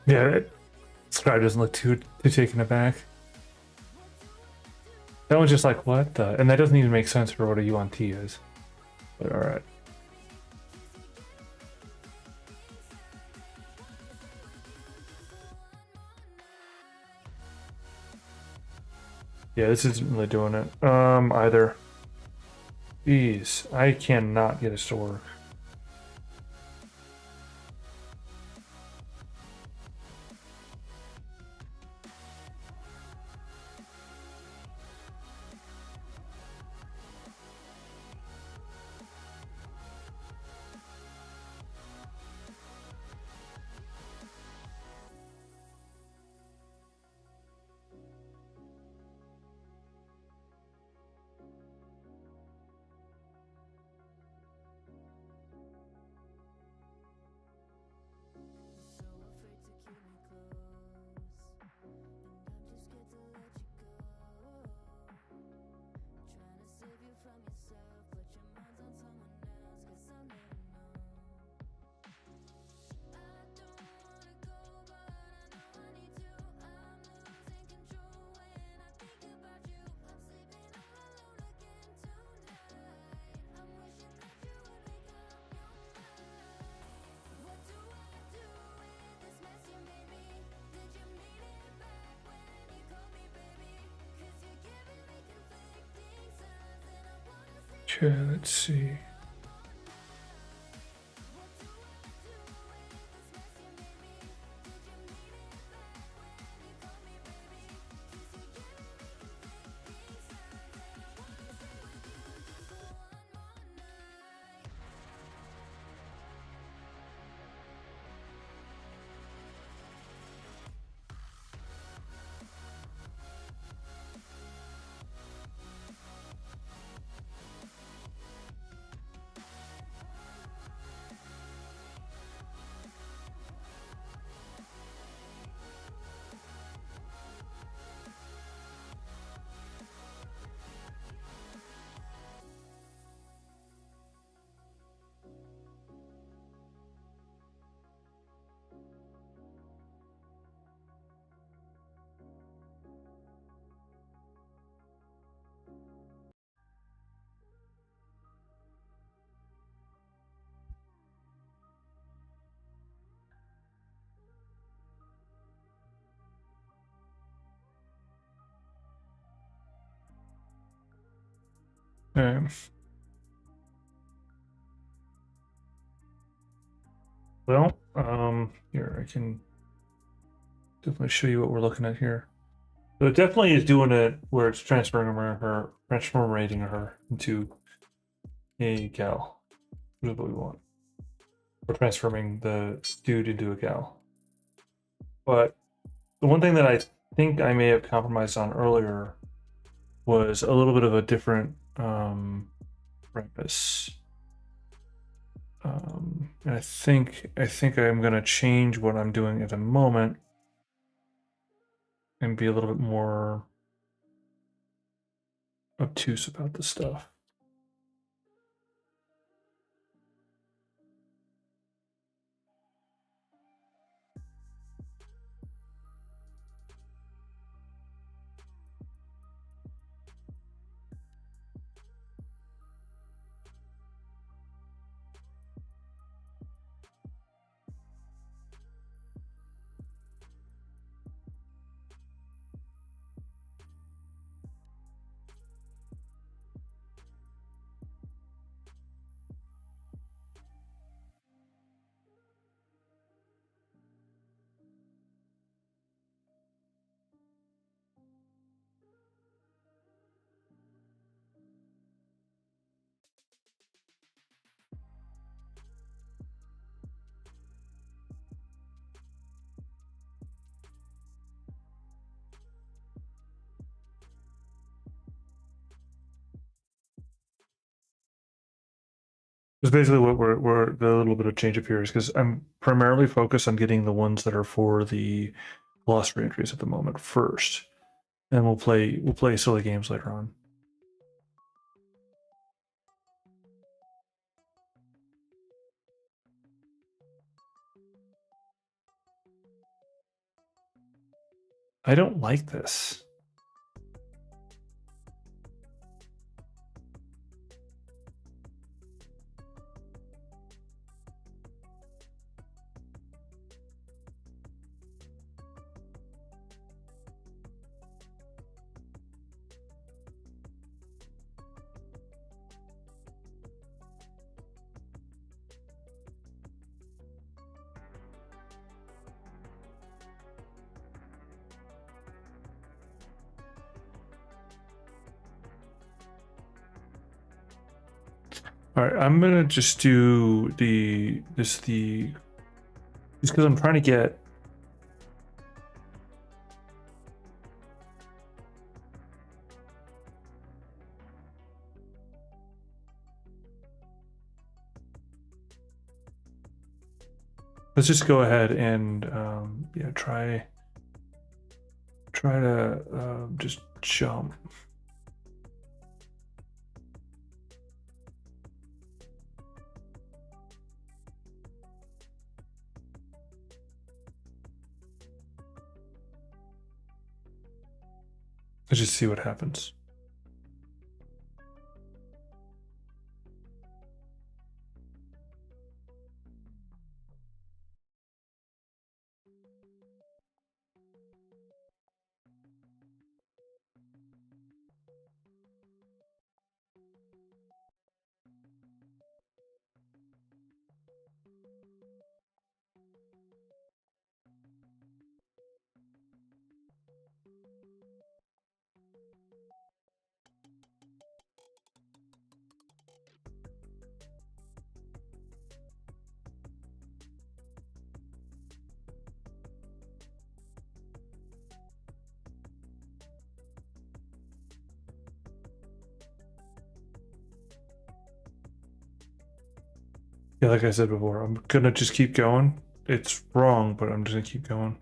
Yeah, Scribe doesn't look too taken aback. That one's just like, what the? And that doesn't even make sense for what a UNT is. But alright. Yeah, this isn't really doing it. Either. Jeez, I cannot get this to work. Okay, let's see. Okay. Well, here I can definitely show you what we're looking at here. So it definitely is doing it where it's transforming her into a gal, which is what we want. We're transforming the dude into a gal. But the one thing that I think I may have compromised on earlier was a little bit of a different premise. And I think I'm gonna change what I'm doing at the moment and be a little bit more obtuse about this stuff. It's basically what we're the little bit of change up here is because I'm primarily focused on getting the ones that are for the lost reentries at the moment first, and we'll play silly games later on. I don't like this. All right, I'm gonna just do just because I'm trying to get. Let's just go ahead and yeah, try to just jump. Let's just see what happens. Yeah, like I said before, I'm gonna just keep going. It's wrong, but I'm just gonna keep going.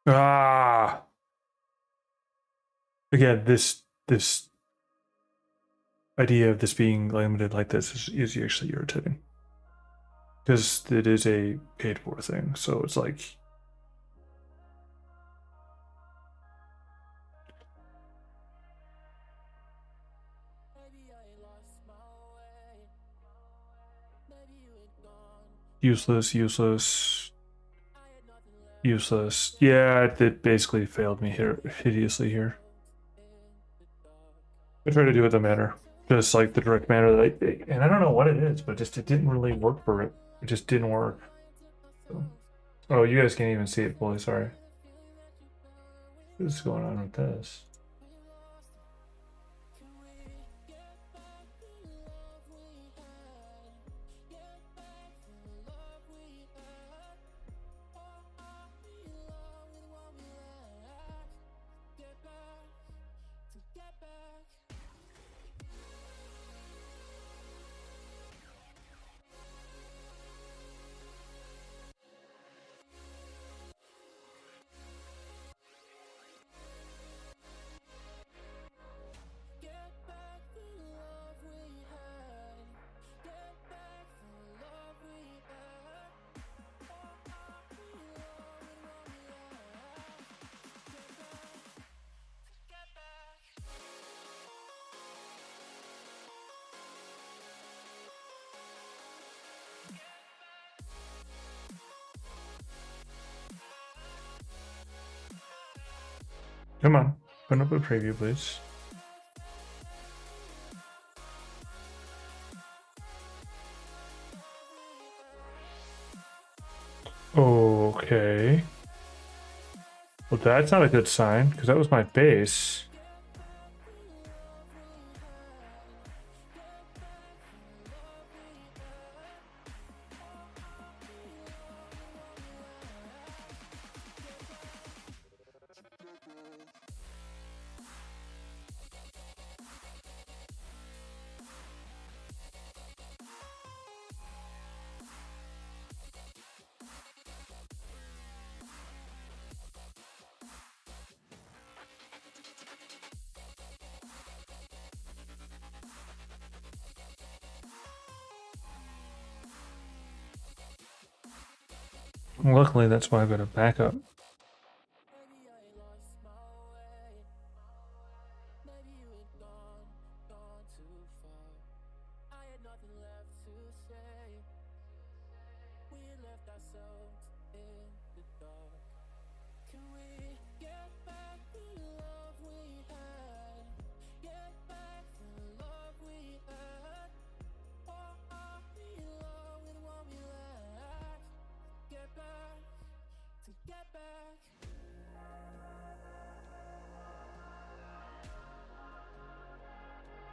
Ah, again, this idea of this being limited like this is actually irritating because it is a paid for thing. So it's like, useless, useless, useless. Yeah, it basically failed me here hideously here. I tried to do it the manner, just like the direct manner that and I don't know what it is, but just it didn't really work for it. It just didn't work. So, oh, you guys can't even see it fully. Sorry. What is going on with this? Come on, open up a preview, please. Okay. Well, that's not a good sign because that was my base. Luckily, that's why I've got a backup.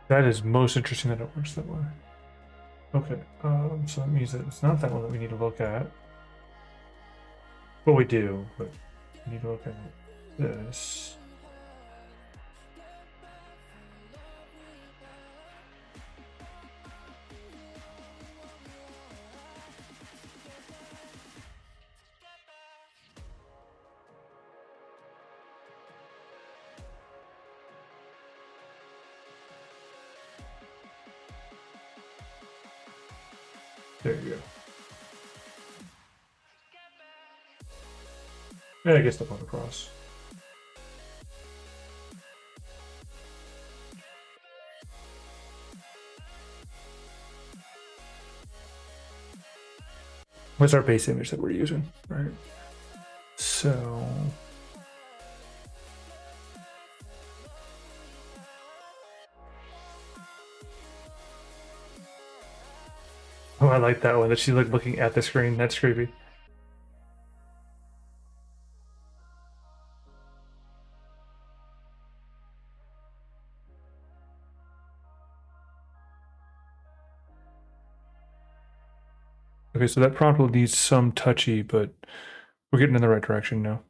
That is most interesting that it works that way. Okay, so that means that it's not that one that we need to look at. Well, we do, but we need to look at this. There you go. Yeah, I guess the point across. What's our base image that we're using, right? So oh, I like that one. That she's like looking at the screen. That's creepy. Okay, so that prompt will need some touchy, but we're getting in the right direction now.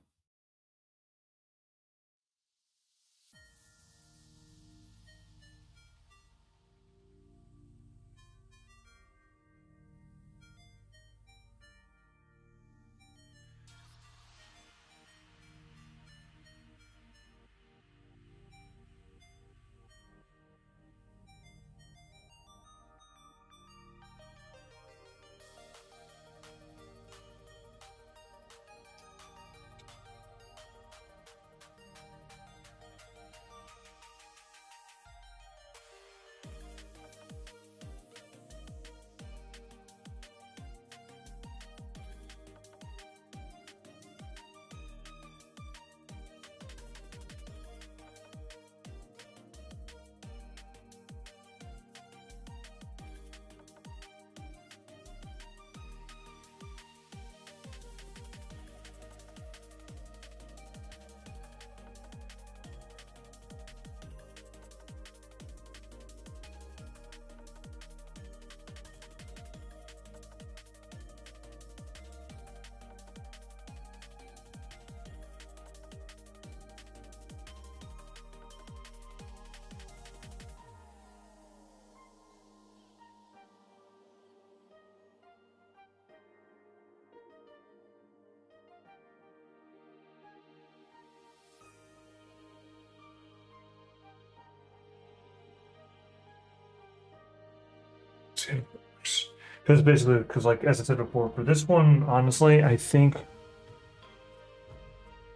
see how it works. Because basically, because like as I said before, for this one, honestly, I think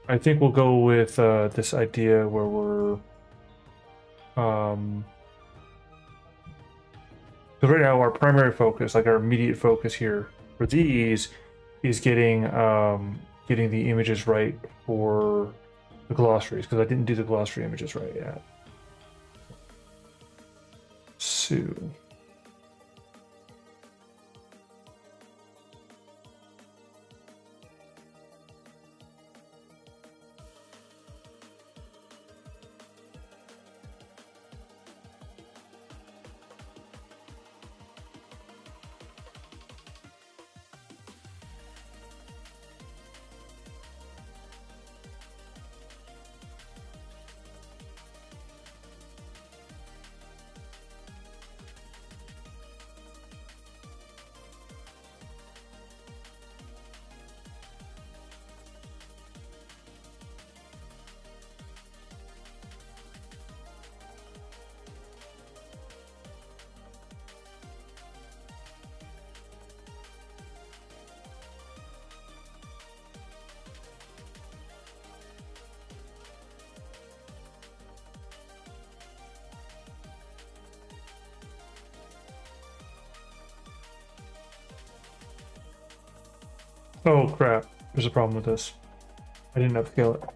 we'll go with this idea where we're because right now our primary focus, like our immediate focus here for these, is getting the images right for the glossaries, because I didn't do the glossary images right yet. So oh crap, there's a problem with this. I didn't upscale it.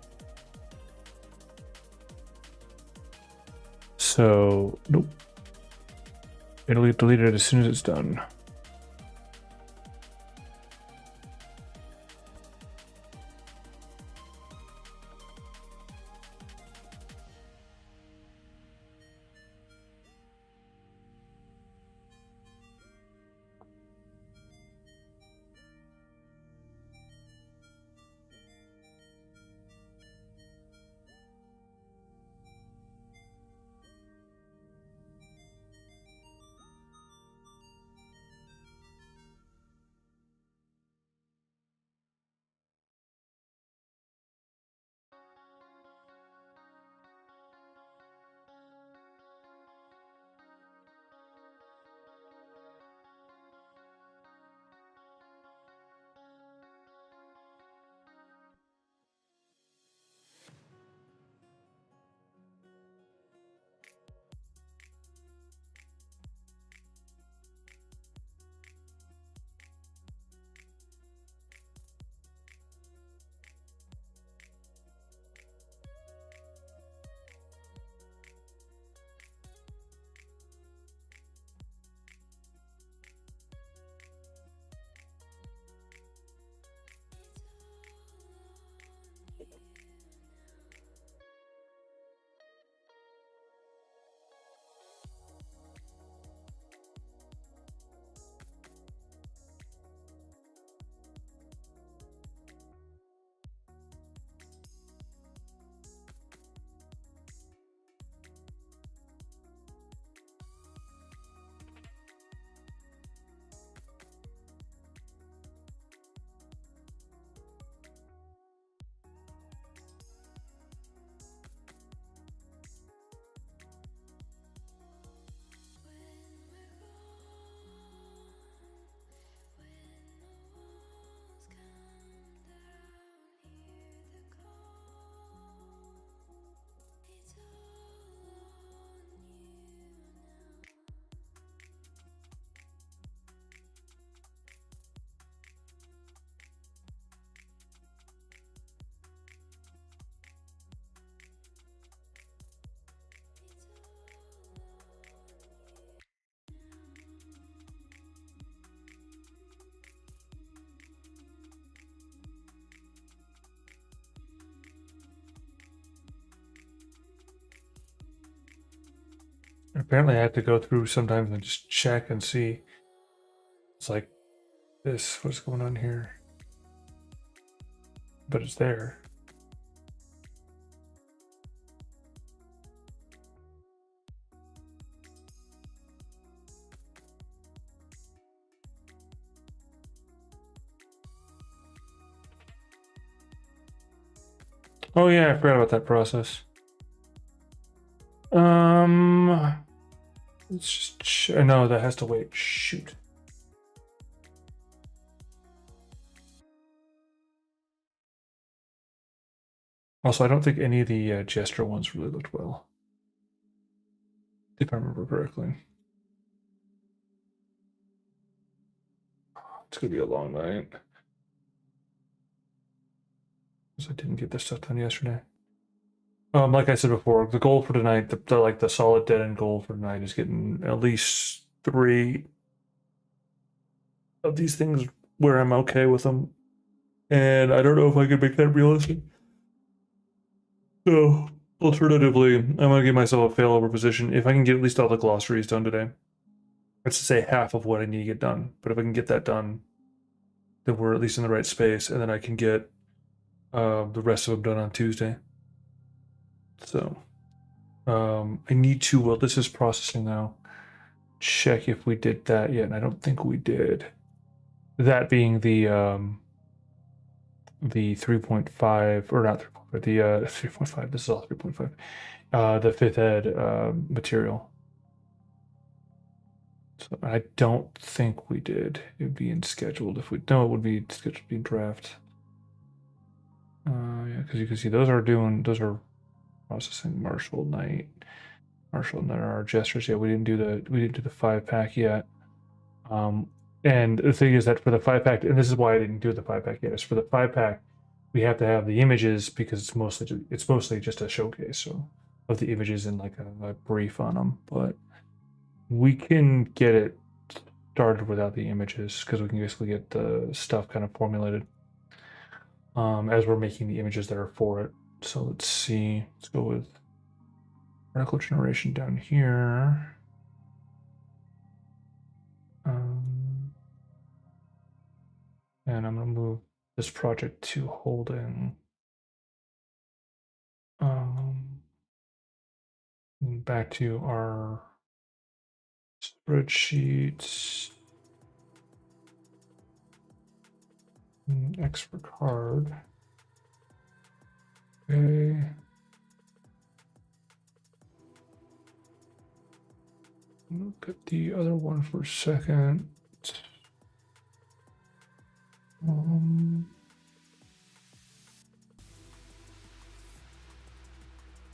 So, nope. It'll get deleted as soon as it's done. Apparently, I have to go through sometimes and just check and see. It's like this, what's going on here? But it's there. Oh yeah, I forgot about that process. Let's Let's just no, that has to wait. Shoot. Also, I don't think any of the gesture ones really looked well, if I remember correctly. It's gonna be a long night because I didn't get this stuff done yesterday. Like I said before, the goal for tonight, the solid dead end goal for tonight is getting at least 3 of these things where I'm okay with them, and I don't know if I can make that realistic. So, alternatively, I'm gonna give myself a failover position if I can get at least all the glossaries done today. Let's say half of what I need to get done, but if I can get that done, then we're at least in the right space, and then I can get the rest of them done on Tuesday. So, I need to. Well, this is processing now. Check if we did that yet, and I don't think we did. That being the 3.5 or not 3.5, the 3.5. This is all 3.5. The fifth ed material. So I don't think we did. It would be in scheduled if we no, it would be scheduled to be in draft. Yeah, because you can see those are processing Marshall Knight. Marshall Knight are our gestures. Yeah, we didn't do the 5-pack yet. And the thing is that for the 5-pack, and this is why I didn't do the 5-pack yet, is for the 5-pack, we have to have the images because it's mostly just a showcase of the images and like a brief on them. But we can get it started without the images because we can basically get the stuff kind of formulated as we're making the images that are for it. So let's see. Let's go with article generation down here. And I'm going to move this project to holding. Back to our spreadsheets. X for card. Okay. Look at the other one for a second.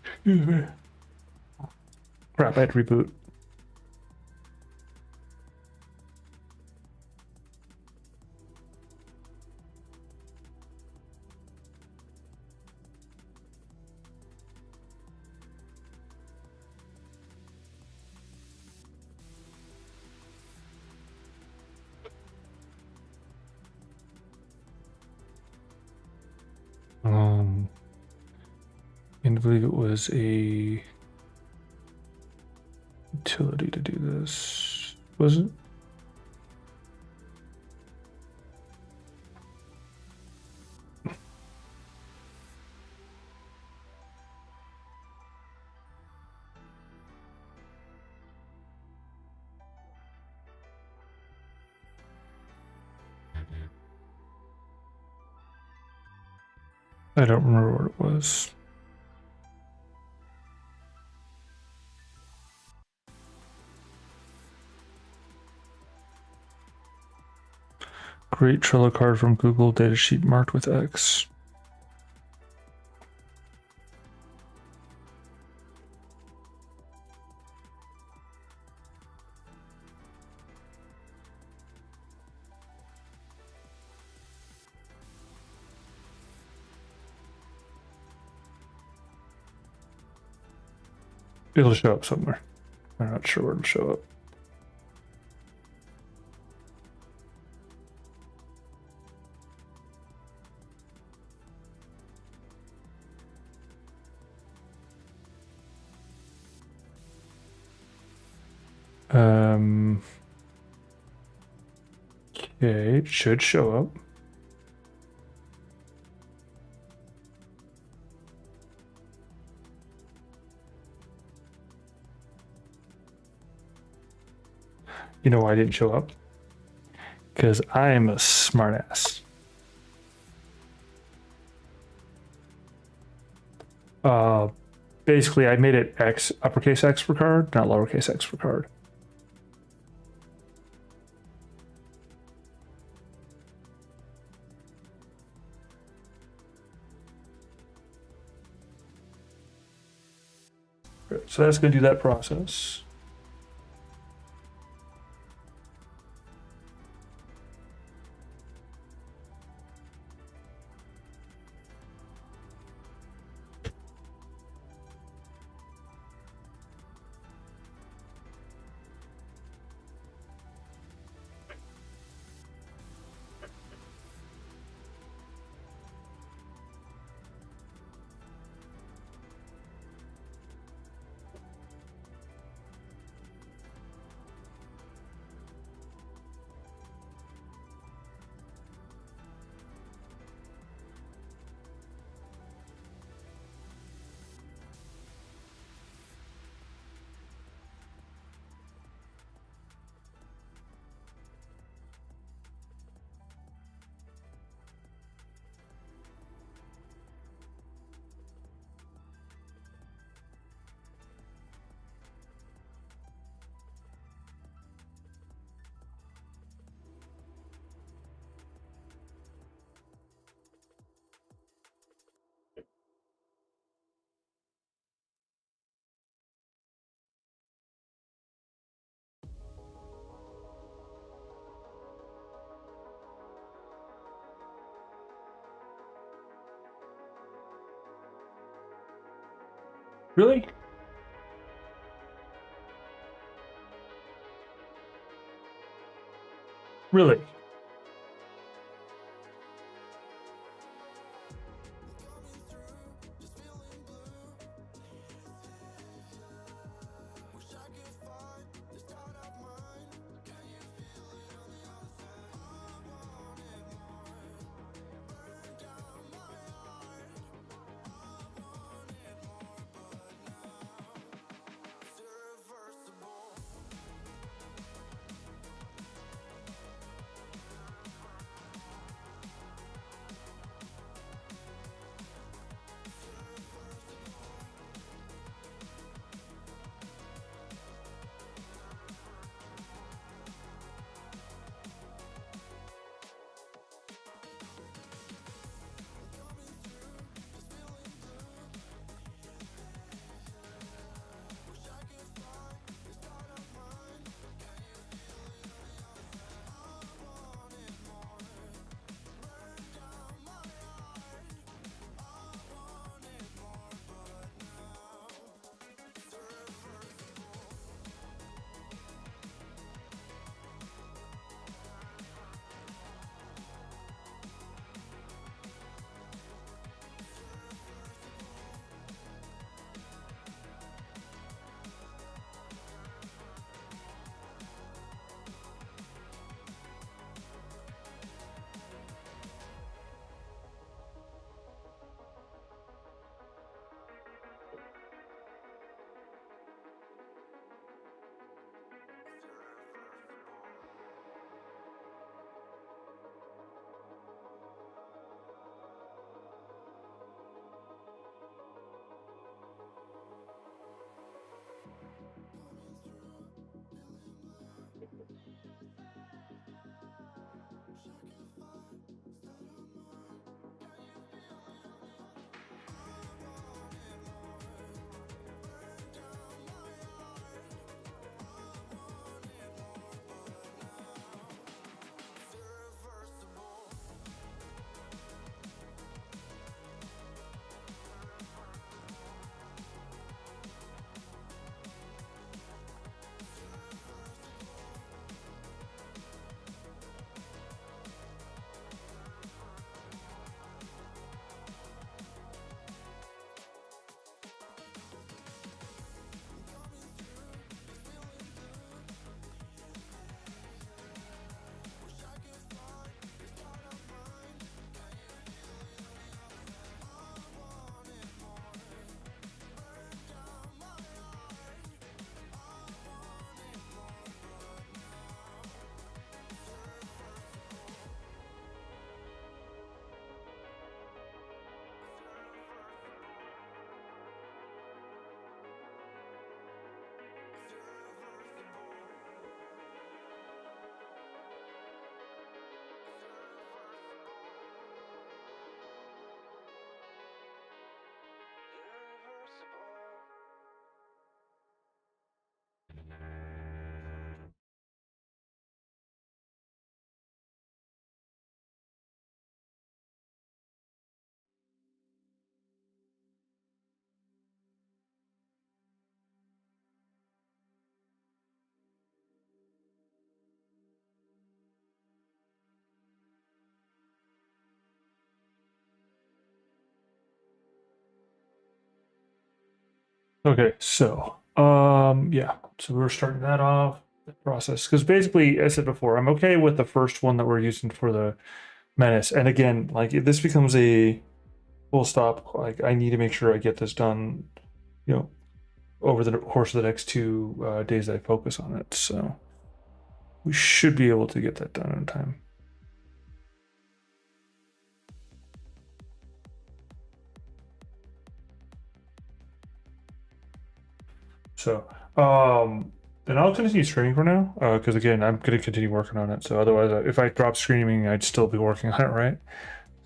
Excuse me. Crap, I had to reboot. And I believe it was a utility to do this, was it? I don't remember what it was. Great Trello card from Google datasheet marked with X. It'll show up somewhere. I'm not sure where it'll show up. Okay, it should show up. You know why I didn't show up? Because I am a smartass. Basically, I made it X, uppercase X for card, not lowercase X for card. So that's going to do that process. Really? Really? Okay, so yeah, so we're starting that off the process because basically, as I said before, I'm okay with the first one that we're using for the menace, and again, like if this becomes a full stop, like I need to make sure I get this done, you know, over the course of the next 2 days that I focus on it. So we should be able to get that done in time. So, and I'll continue streaming for now, because again, I'm going to continue working on it. So otherwise, if I drop streaming, I'd still be working on it, right?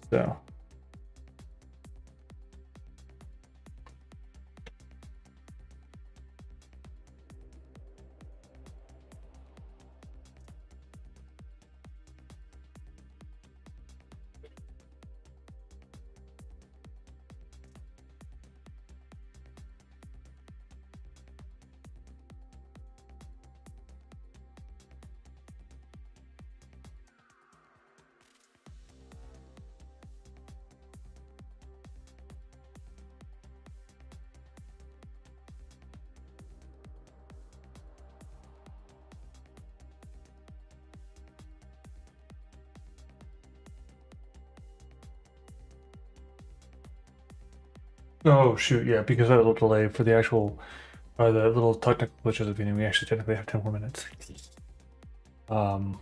So, oh shoot, yeah, because of a little delay for the actual, the little technical glitches of the video, we actually technically have 10 more minutes. Um,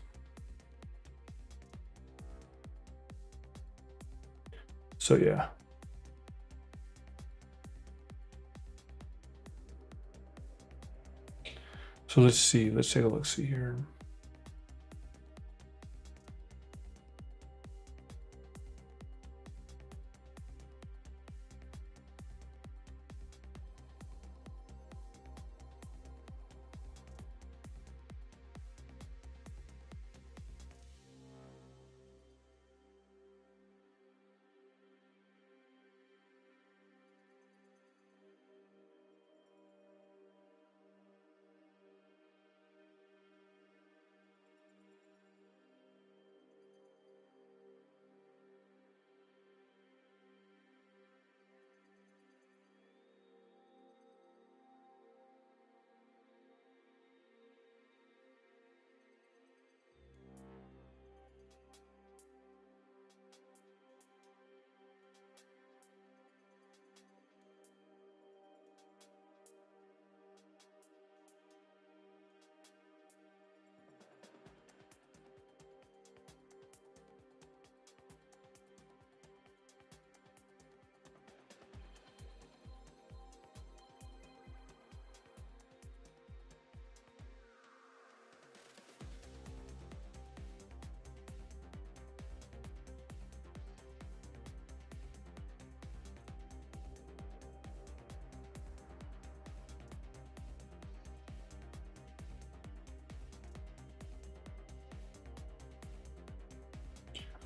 so yeah. So let's see. Let's take a look. See here.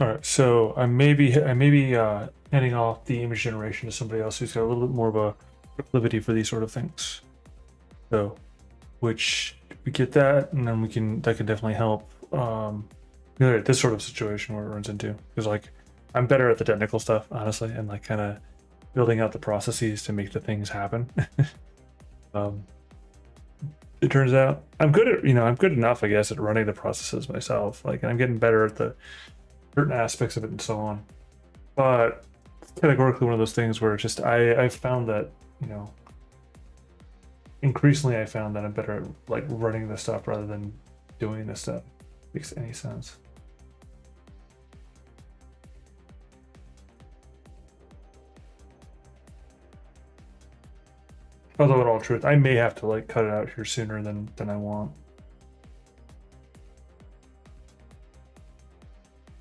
All right. So I may be handing off the image generation to somebody else who's got a little bit more of a proclivity for these sort of things. So, which we get that, and then that can definitely help. This sort of situation where it runs into because like I'm better at the technical stuff, honestly, and like kind of building out the processes to make the things happen. um, it turns out I'm good at I'm good enough, I guess, at running the processes myself. Like, and I'm getting better at the certain aspects of it and so on. But it's categorically one of those things where it's just I've found that increasingly I found that I'm better at like running the stuff rather than doing this stuff. Makes any sense. Although in all truth, I may have to like cut it out here sooner than I want.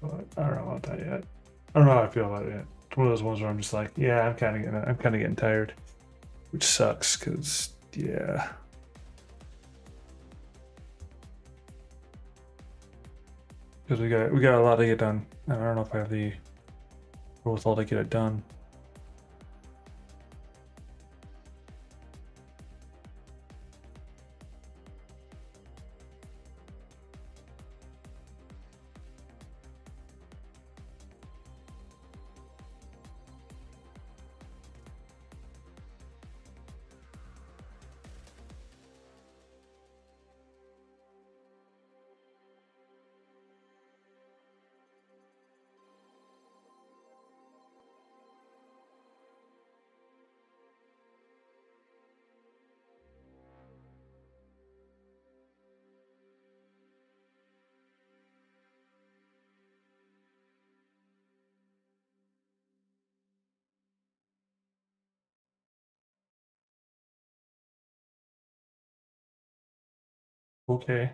But I don't know about that yet. I don't know how I feel about it yet. It's one of those ones where I'm just like, yeah, I'm kind of getting tired, which sucks because yeah. Because we got a lot to get done. And I don't know if I have the wherewithal to get it done. Okay.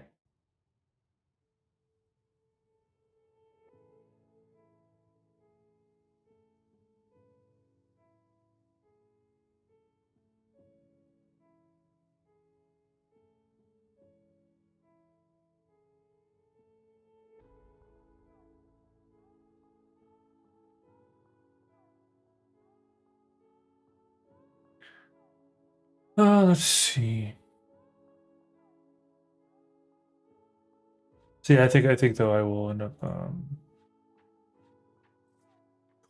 Let's see. See, I think though I will end up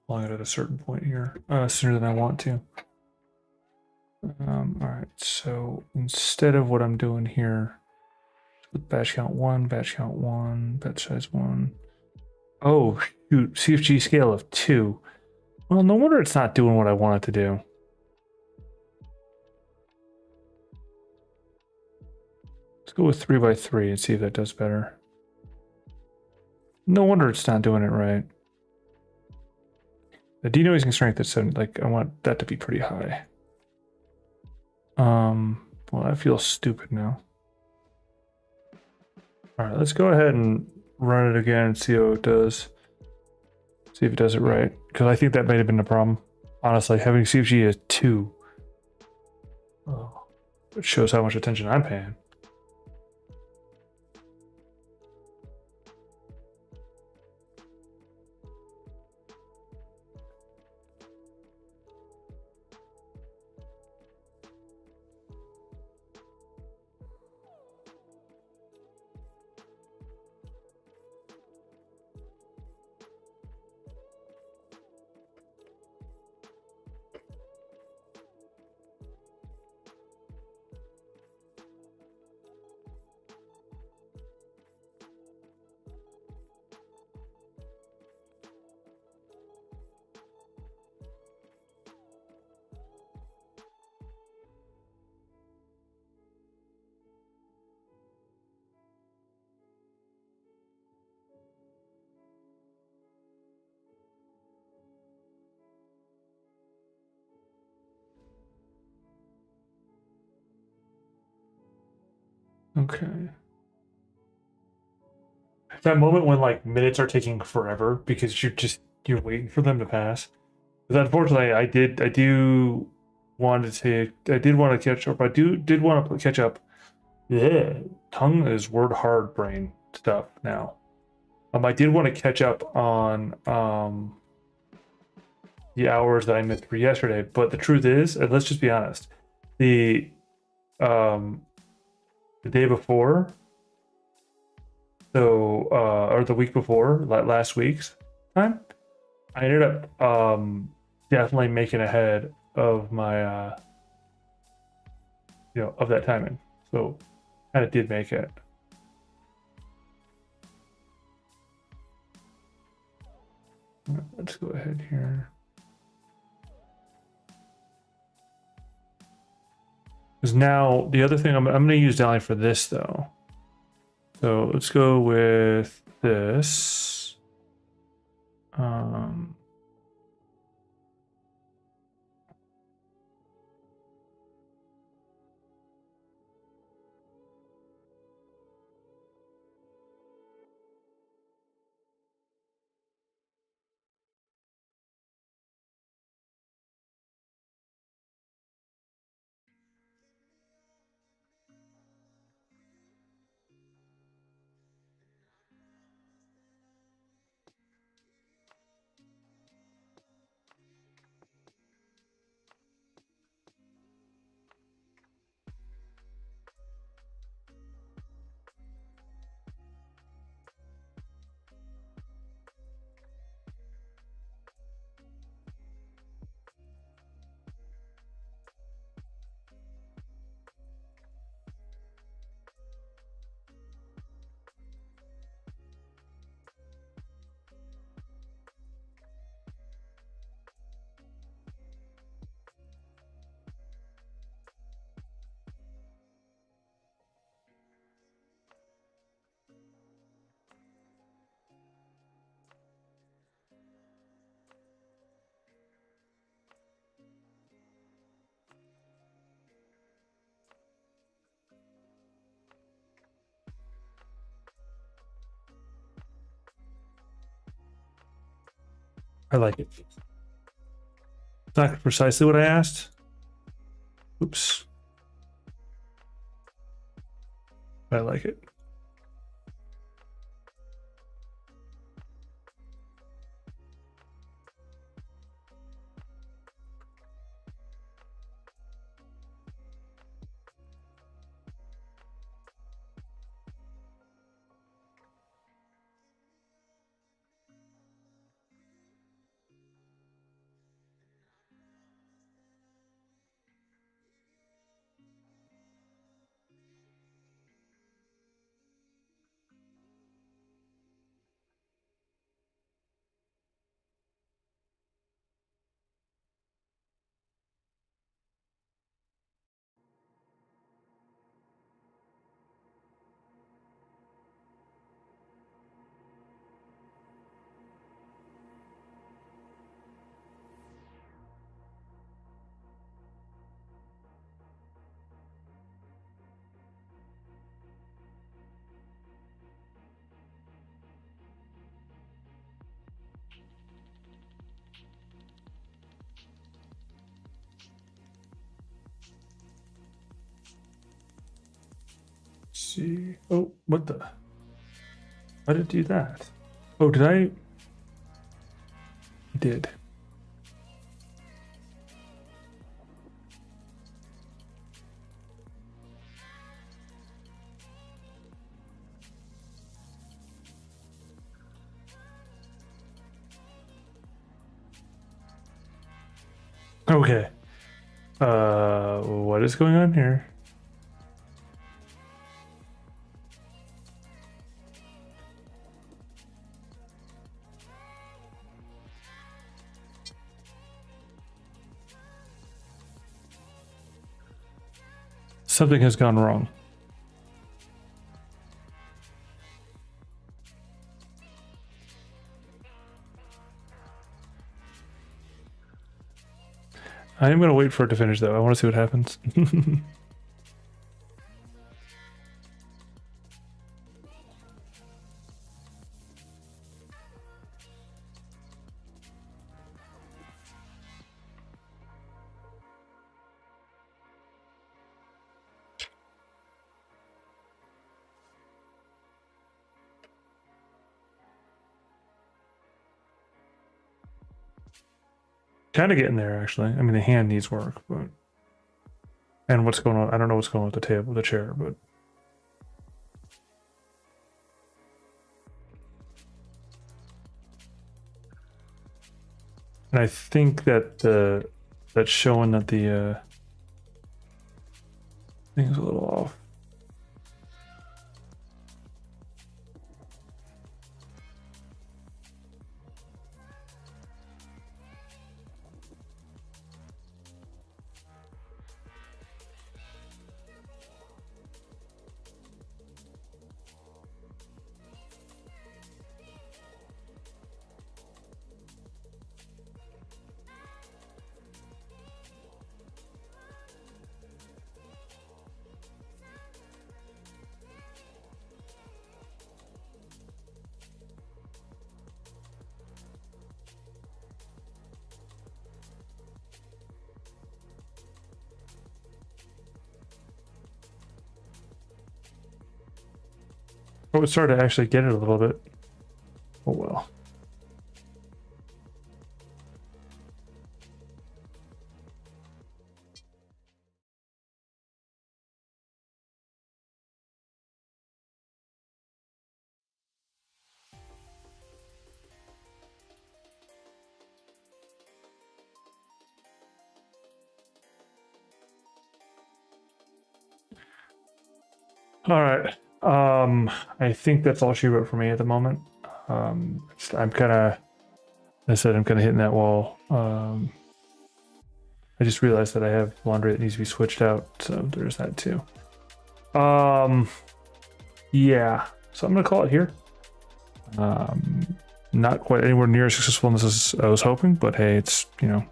calling it at a certain point here sooner than I want to. All right, so instead of what I'm doing here with batch count one, batch size one. Oh shoot, CFG scale of 2. Well, no wonder it's not doing what I want it to do. Let's go with 3x3 and see if that does better. No wonder it's not doing it right. The denoising strength is 7. Like I want that to be pretty high. Well, that feels stupid now. All right, let's go ahead and run it again and see how it does. See if it does it right, because I think that might have been the problem. Honestly, having CFG as 2, oh, it shows how much attention I'm paying. Okay. That moment when like minutes are taking forever because you're waiting for them to pass. Because unfortunately, I did want to catch up. Did want to catch up. Yeah, tongue is word hard brain stuff now. I did want to catch up on the hours that I missed for yesterday, but the truth is, and let's just be honest, the um the day before, so or the week before, last week's time, I ended up definitely making ahead of my of that timing. So kind of did make it. Let's go ahead here. Because now the other thing I'm going to use Dali for this though. So let's go with this. Um, I like it. It's not precisely what I asked. Oops. I like it. See. Oh, what the? Why did it do that? Oh, did I? I did. Okay. What is going on here? Something has gone wrong. I am going to wait for it to finish, though. I want to see what happens. Kind of getting there, actually. I mean, the hand needs work, but... And what's going on? I don't know what's going on with the table, the chair, but... And I think that that's showing that the thing's a little off. Oh, it's starting to actually get it a little bit. Oh well. All right. I think that's all she wrote for me at the moment. I'm kind of, I said, I'm kind of hitting that wall. I just realized that I have laundry that needs to be switched out, so there's that too. Yeah. So I'm gonna call it here. Not quite anywhere near as successful as I was hoping, but hey, it's, you know,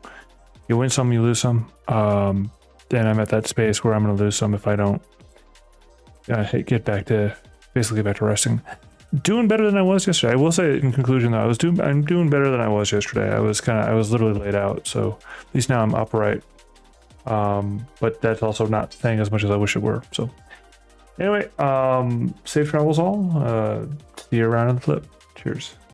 you win some, you lose some. And I'm at that space where I'm gonna lose some if I don't get back to basically back to resting. doing better than I was yesterday. I will say in conclusion though, I'm doing better than I was yesterday. I was literally laid out, so at least now I'm upright. But that's also not saying as much as I wish it were. So anyway, safe travels all. See you around in the flip. Cheers.